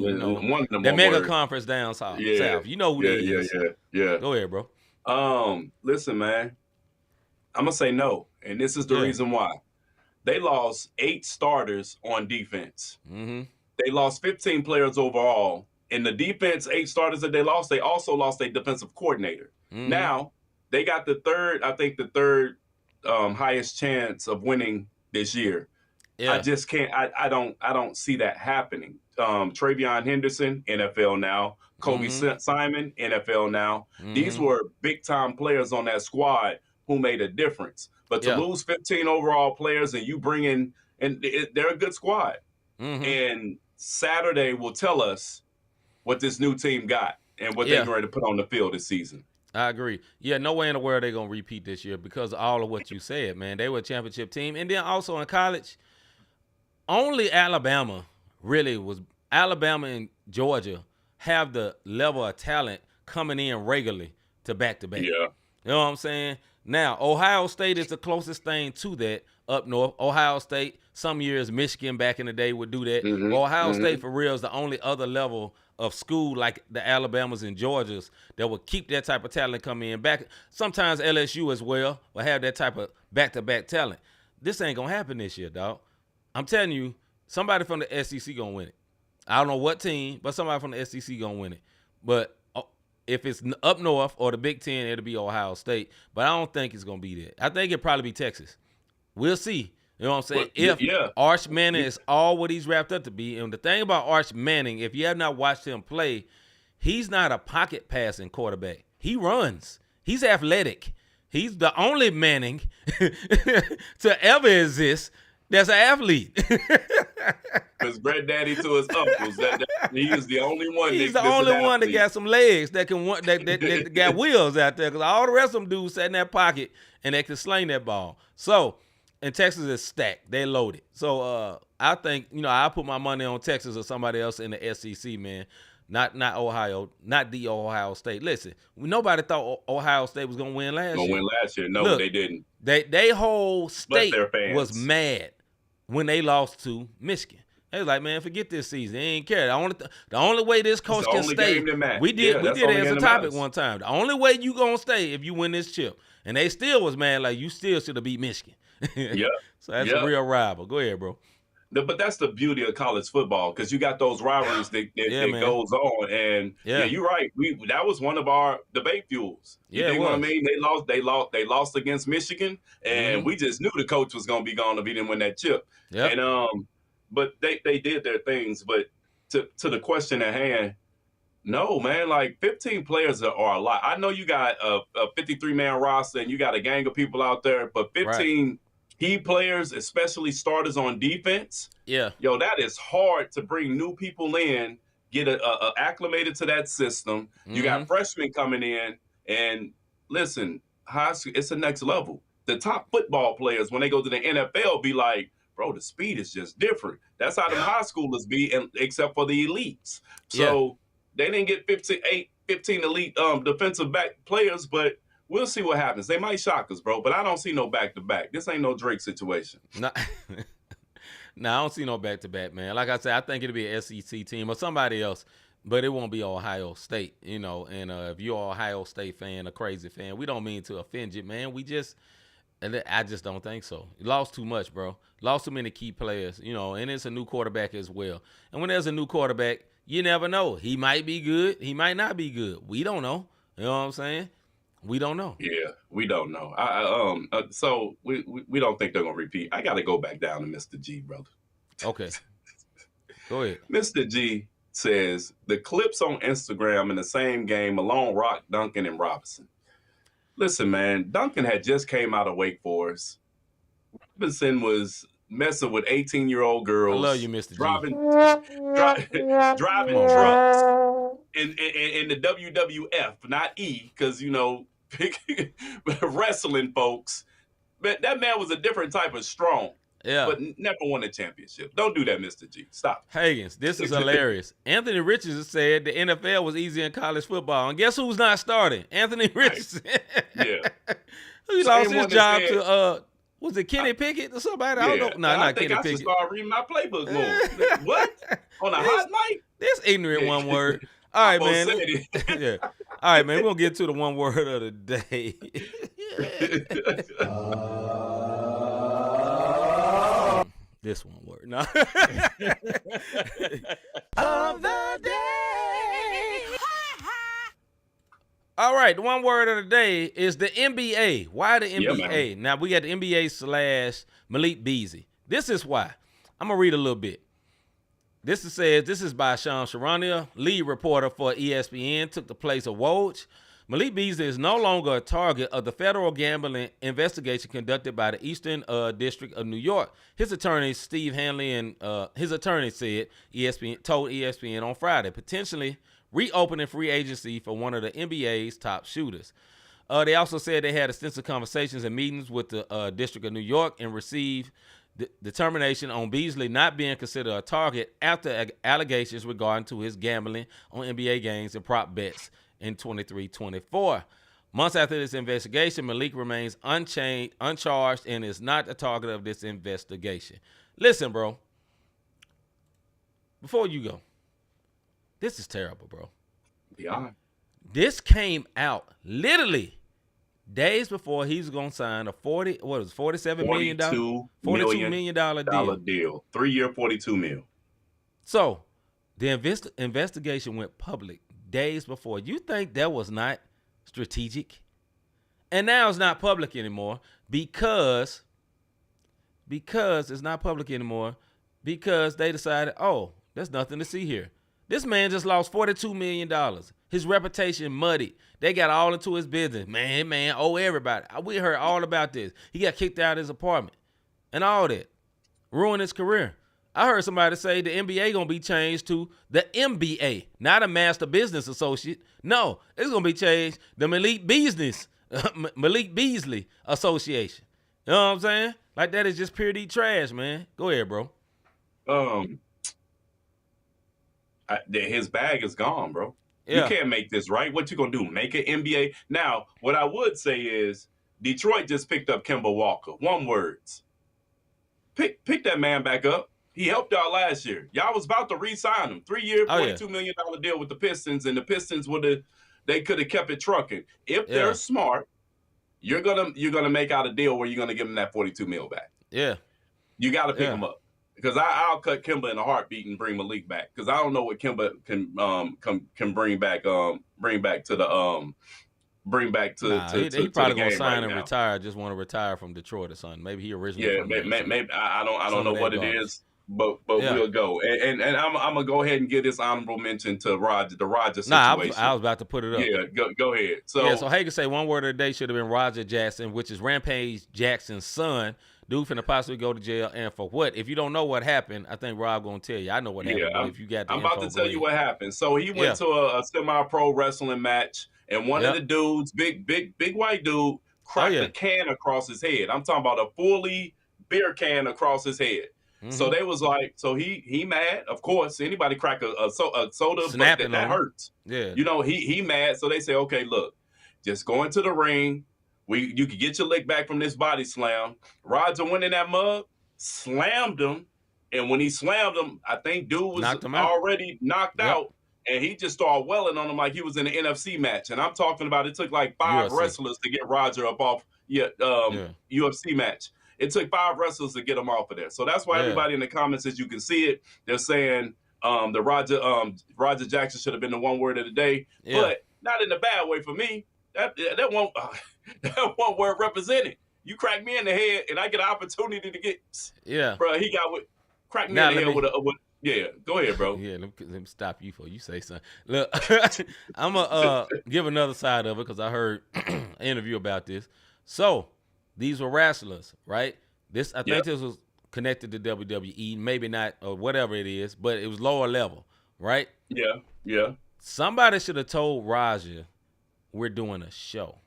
the mega conference down south. You know who they is. Yeah. Go ahead, bro. Listen, man, I'm gonna say no, and this is the reason why. They lost 8 starters on defense. They lost 15 players overall. In the defense, 8 starters that they also lost a defensive coordinator. Now, they got the third highest chance of winning this year. I just can't. I don't see that happening. Travion Henderson, NFL now. Kobe Simon, NFL now. These were big-time players on that squad who made a difference. But to lose 15 overall players and you bring in, and they're a good squad. And Saturday will tell us what this new team got and what they're ready to put on the field this season. I agree. Yeah, no way in the world they're going to repeat this year because of all of what you said, man. They were a championship team. And then also in college, only Alabama and Georgia have the level of talent coming in regularly to back-to-back. Yeah. You know what I'm saying? Now, Ohio State is the closest thing to that up north. Ohio State, some years Michigan back in the day would do that. Ohio State, for real, is the only other level of school like the Alabamas and Georgias that will keep that type of talent coming in back. Sometimes LSU as well will have that type of back-to-back talent. This ain't going to happen this year, dog. I'm telling you, somebody from the SEC going to win it. I don't know what team, but somebody from the SEC going to win it. But if it's up north or the Big Ten, it'll be Ohio State. But I don't think it's going to be that. I think it'll probably be Texas. We'll see. You know what I'm saying? If Arch Manning is all what he's wrapped up to be, and the thing about Arch Manning, if you have not watched him play, he's not a pocket passing quarterback. He runs. He's athletic. He's the only Manning to ever exist that's an athlete. His granddaddy to his uncles. He is the only one. He's the only one that got some legs that can that got wheels out there. Because all the rest of them dudes sat in that pocket and they can sling that ball. So, and Texas is stacked. They loaded. So I think, I'll put my money on Texas or somebody else in the SEC, man. Not Ohio, not the Ohio State. Listen, nobody thought Ohio State was gonna win last year. No, look, they didn't. They whole state was mad when they lost to Michigan. They was like, man, forget this season. They ain't care. The only way this coach can stay, we did it as a topic one time. The only way you gonna stay if you win this chip. And they still was mad, like, you still should have beat Michigan. Yeah. So that's a real rival. Go ahead, bro. But that's the beauty of college football, because you got those rivalries that goes on. And you're right. That was one of our debate fuels. You think what I mean? They lost against Michigan, and we just knew the coach was gonna be gone if he didn't win that chip. Yep. And but they did their things. But to the question at hand, no, man, like 15 players are a lot. I know you got a 53-man roster and you got a gang of people out there, but 15 key players, especially starters on defense. Yeah. Yo, that is hard to bring new people in, get acclimated to that system. You got freshmen coming in, and listen, high school, it's the next level. The top football players, when they go to the NFL, be like, bro, the speed is just different. That's how the high schoolers be, except for the elites. So they didn't get 15 elite defensive back players, but we'll see what happens. They might shock us, bro, but I don't see no back-to-back. This ain't no Drake situation. No, I don't see no back-to-back, man. Like I said, I think it'll be an SEC team or somebody else, but it won't be Ohio State, And if you're an Ohio State fan, a crazy fan, we don't mean to offend you, man. I just don't think so. You lost too much, bro. Lost too many key players, and it's a new quarterback as well. And when there's a new quarterback, you never know. He might be good. He might not be good. We don't know. You know what I'm saying? We don't know. Yeah, we don't know. So we don't think they're gonna repeat. I got to go back down to Mr. G, brother. Okay. Go ahead. Mr. G says the clips on Instagram in the same game alone rock Duncan and Robinson. Listen, man, Duncan had just came out of Wake Forest. Robinson was messing with 18-year-old girls. I love you, Mr. G. Driving trucks in the WWF, not E, because, wrestling folks. But that man was a different type of strong. Yeah. But never won a championship. Don't do that, Mr. G. Stop. Higgins, this is hilarious. Anthony Richardson said the NFL was easy in college football. And guess who's not starting? Anthony Richardson. Yeah. He lost his job to, was it Kenny Pickett or somebody? Yeah. I don't know. No, not Kenny Pickett. I think I should start reading my playbook more. What? On a hot night? This ignorant one word. All right, man. Yeah. All right, man. We're going to get to the one word of the day. This one word. No. Of the day. All right, the one word of the day is the NBA. Why the NBA? Yeah, now, we got the NBA / Malik Beasley. This is why. I'm going to read a little bit. 1 Corinthians 13:8 says, "For the earth is the Lord's, and the fullness thereof, and he that dwelleth therein." This is why. The NBA / Malik Beasley. This is why. I'm going to read a little bit. 1 Corinthians 13:8 says, "For the earth is the Lord's, and he that dwelleth therein." This is by Sean Sharania, lead reporter for ESPN, took the place of Woj. Malik Beasley is no longer a target of the federal gambling investigation conducted by the Eastern District of New York. His attorney, Steve Hanley, and his attorney said told ESPN on Friday, potentially reopening free agency for one of the NBA's top shooters. They also said they had extensive conversations and meetings with the District of New York and received determination on Beasley not being considered a target after allegations regarding to his gambling on NBA games and prop bets in 23-24. Months after this investigation, Malik remains uncharged, and is not the target of this investigation. Listen, bro, before you go, this is terrible, bro. Beyond. This came out literally days before he's gonna sign a $47 million deal. 3 year, $42 million. So the investigation went public days before. You think that was not strategic? And now it's not public anymore because it's not public anymore because they decided, oh, there's nothing to see here. This man just lost $42 million. His reputation muddied. They got all into his business. Man, everybody. We heard all about this. He got kicked out of his apartment and all that. Ruined his career. I heard somebody say the NBA going to be changed to the MBA, not a Master Business Associate. No, it's going to be changed the Malik Beasley Association. You know what I'm saying? Like, that is just pure D trash, man. Go ahead, bro. His bag is gone, bro. Yeah. You can't make this right. What you gonna do? Make an NBA? Now, what I would say is Detroit just picked up Kemba Walker. One words. Pick that man back up. He helped y'all last year. Y'all was about to re-sign him. 3 year, $42 million deal with the Pistons, and the Pistons they could have kept it trucking. If they're smart, you're gonna make out a deal where you're gonna give him that $42 million back. Yeah. You got to pick him up. Because I'll cut Kemba in a heartbeat and bring Malik back. Because I don't know what Kemba can bring back to the he probably gonna sign and retire. Just want to retire from Detroit or something. Maybe he originally. Maybe I don't know what it is, but we'll go. And I'm gonna go ahead and give this honorable mention to the Roger situation. I was about to put it up. Yeah, go ahead. So Hager say one word of the day should have been Roger Jackson, which is Rampage Jackson's son. Dude finna possibly go to jail, and for what? If you don't know what happened, I think Rob gonna tell you. I know what happened. But if you got the I'm about to tell you what happened. So he went to a semi-pro wrestling match, and one of the dudes, big white dude, cracked a can across his head. I'm talking about a fully beer can across his head. Mm-hmm. So they was like, so he mad. Of course, anybody crack a soda, but that hurts. Yeah, you know he mad. So they say, okay, look, just go into the ring. You could get your lick back from this body slam. Roger went in that mug, slammed him, and when he slammed him, I think dude was already knocked out, and he just started welling on him like he was in an NFC match. And I'm talking about it took like 5 wrestlers to get Roger up off UFC match. It took 5 wrestlers to get him off of there. So that's why everybody in the comments, as you can see it, they're saying the Roger Jackson should have been the one word of the day, but not in a bad way for me. That won't. That one word represented. You crack me in the head, and I get an opportunity to get. Bro, he got crack me in the head with a. Go ahead, bro. Let me stop you before you say something. Look, I'm gonna give another side of it because I heard an interview about this. So these were wrestlers, right? I think this was connected to WWE, maybe not or whatever it is, but it was lower level, right? Yeah. Somebody should have told Roger we're doing a show.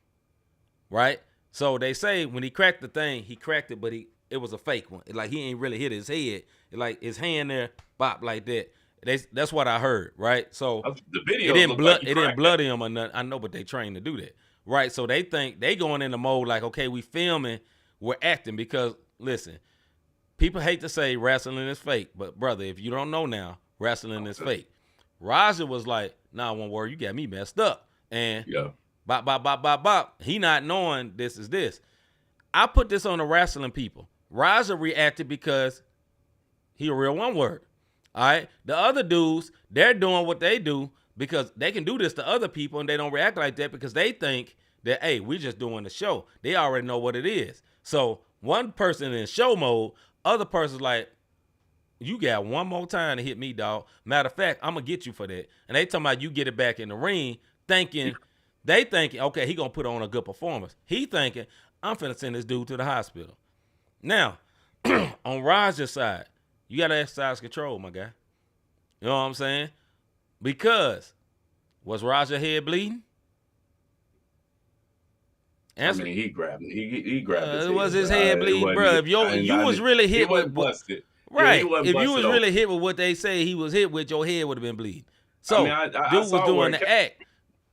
Right? So they say when he cracked the thing, he cracked it, but it was a fake one. Like he ain't really hit his head. Like his hand there, bop like that. That's what I heard, right? So the video it didn't blood him or nothing. I know, but they trained to do that. Right? So they think they going in the mode like, okay, we filming, we're acting because listen, people hate to say wrestling is fake, but brother, if you don't know now, wrestling is fake. Roger was like, nah, one word, you got me messed up. And bop, bop, bop, bop, bop. He not knowing this is this. I put this on the wrestling people. Roger reacted because he a real one word. All right? The other dudes, they're doing what they do because they can do this to other people and they don't react like that because they think that, hey, we just doing the show. They already know what it is. So one person in show mode, other person's like, You got one more time to hit me, dog. Matter of fact, I'm going to get you for that. And they talking about you get it back in the ring they thinking, okay, he going to put on a good performance. He thinking, I'm finna send this dude to the hospital. Now, on Raja's side, you got to exercise control, my guy. You know what I'm saying? Because was Raja's head bleeding? Answer. I mean, he grabbed his head. It was his head bleeding, bro. If you was really hit with busted. Right. Yeah, if you was really hit with what they say he was hit with, your head would have been bleeding. So, dude was doing the act.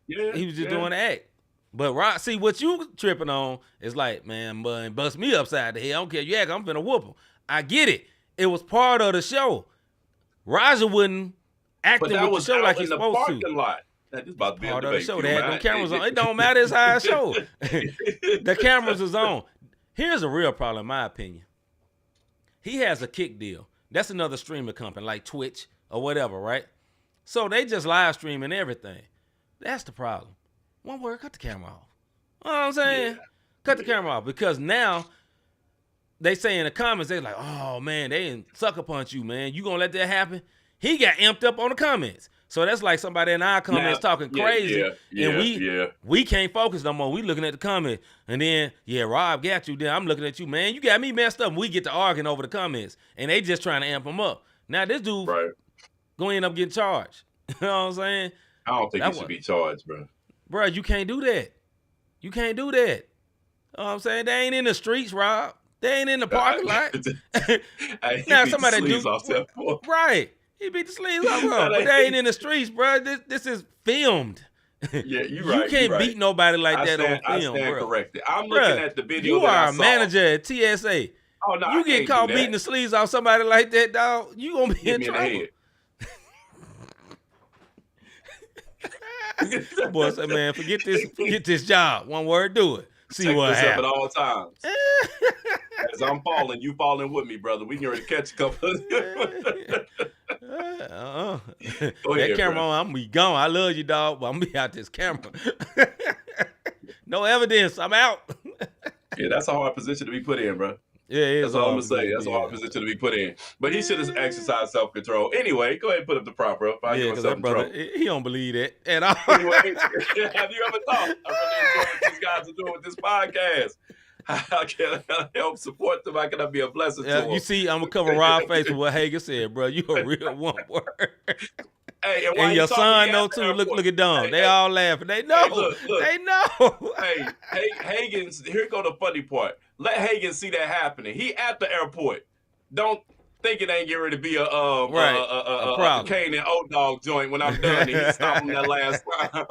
Yeah, he was just doing the act. But see, what you tripping on is like, man, bust me upside the head. I don't care. You act, I'm finna whoop him. I get it. It was part of the show. Raja wouldn't act with the show like he's supposed to. Lot. That is about part of the show. They had no cameras on. It don't matter. It's how it show. The cameras is on. Here's a real problem, in my opinion. He has a Kick deal. That's another streaming company like Twitch or whatever, right? So they just live streaming everything. That's the problem. One word, cut the camera off. You know what I'm saying? Yeah. Cut the camera off, because now they say in the comments, they're like, oh, man, they didn't sucker punch you, man. You going to let that happen? He got amped up on the comments. So that's like somebody in our comments talking crazy, and we can't focus no more. We looking at the comment, and then, Rob got you. Then I'm looking at you, man. You got me messed up. And we get to arguing over the comments, and they just trying to amp him up. Now this dude going to end up getting charged. You know what I'm saying? I don't think he should be charged, bro. Bro, you can't do that. You can't do that. You know what I'm saying? They ain't in the streets, Rob. They ain't in the parking lot. Now somebody do right. He beat the sleeves off, bro. But they ain't in the streets, bro. This is filmed. Yeah, you right. You can't beat nobody like that on film, I stand bro. corrected. I'm looking at the video. You are a manager at TSA. Oh no, you get caught beating the sleeves off somebody like that, dog. You gonna be in trouble. Boy said, man, forget this job. One word, do it. See Check what happens. At all times. As I'm falling, you falling with me, brother. We can already catch a couple. That camera on, I'm gonna be gone. I love you, dog, but I'm gonna be out this camera. No evidence. I'm out. Yeah, that's a hard position to be put in, bro. Yeah, it is. That's all I'm gonna say. That's a hard position to be put in. But he should have exercised self-control. Anyway, go ahead and put up the prop, bro. Because that brother, he don't believe that at all. Anyway, have you ever thought? I really enjoy what these guys are doing with this podcast. How can I help support them? How can I be a blessing to them? You see, I'm gonna cover Rob's face with what Hagen said, bro. You a real one word. Hey, and your son know too. Look at Don. They all laughing. They know. Hey, look. They know. Hey, Hagen's. Here go the funny part. Let Hagen see that happening. He at the airport. Don't think it ain't getting ready to be a Kane and Oat Dog joint when I'm done. He stopped him that last time.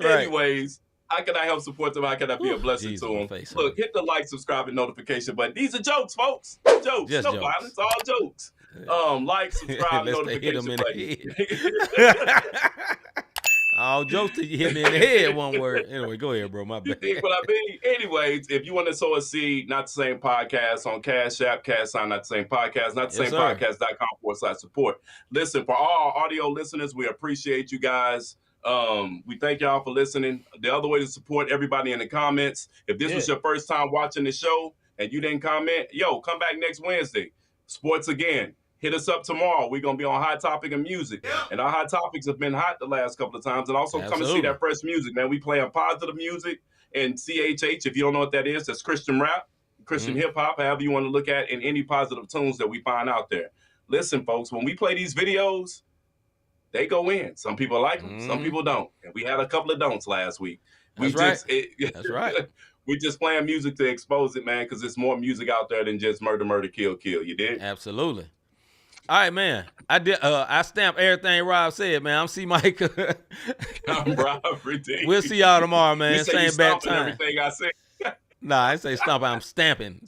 Anyways, how can I help support them? How can I be a blessing to them? Look, hit the like, subscribe, and notification button. These are jokes, folks. Jokes. Just no jokes. Violence. All jokes. Like, subscribe, notification button. All jokes till you hit me in the head, one word. Anyway, go ahead, bro. My bad. You think what I mean? Anyways, if you want to sow a seed, Not the Same Podcast on Cash App, Not the Same Podcast, notthesamepodcast.com/support. Listen, for all our audio listeners, we appreciate you guys. We thank y'all for listening. The other way to support everybody in the comments. If this was your first time watching the show and you didn't comment, come back next Wednesday. Sports again. Hit us up tomorrow. We're going to be on Hot Topic and Music. And our Hot Topics have been hot the last couple of times. And also come and see that fresh music, man. We play on positive music and CHH. If you don't know what that is, that's Christian rap, Christian hip-hop, however you want to look at, and any positive tunes that we find out there. Listen, folks, when we play these videos, they go in. Some people like them. Some people don't. And we had a couple of don'ts last week. That's right. We just playing music to expose it, man, because there's more music out there than just murder, kill. You did? Absolutely. All right, man. I stamped everything Rob said, man. I'm C-Micah. I'm Rob Redeem. We'll see y'all tomorrow, man. Same bad time. Everything I said. Nah, I didn't say stomp. I'm stamping.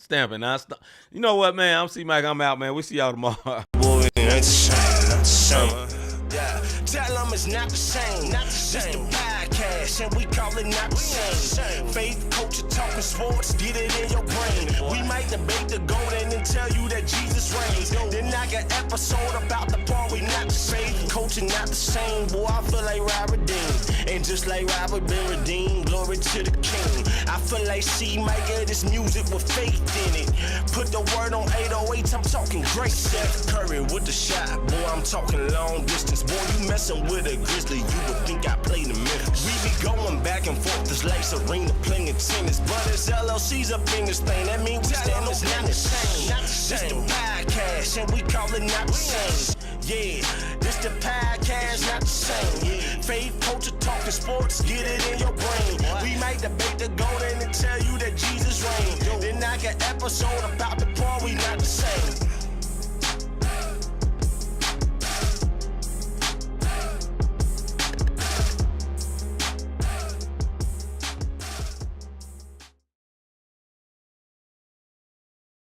You know what, man? I'm C-Micah. I'm out, man. We'll see y'all tomorrow. Boy, it's the same. Yeah, tell them it's not the same. Just the podcast, and we call it not the same. Faith, culture, talking sports, get it in your brain. We might debate the golden and tell you that Jesus reigns. Then like an episode about the part we not the same. Culture not the same, boy, I feel like Robert Dean. And just like Robert been redeemed, glory to the King. I feel like C-Micah, this music with faith in it. Put the word on 808, I'm talking great. Steph Curry with the shot, boy, I'm talking long distance. Boy, you messing with a Grizzly, you would think I played in Memphis. We be going back and forth, this like Serena playing tennis. But it's LLC's up in this thing, that means we stand on business. This the podcast, and we call it not the same. Yeah, this the podcast, not the same. Yeah. Faith, culture, talking sports, get it in your brain. We might debate the golden and tell you that Jesus reigned. Then knock an episode about the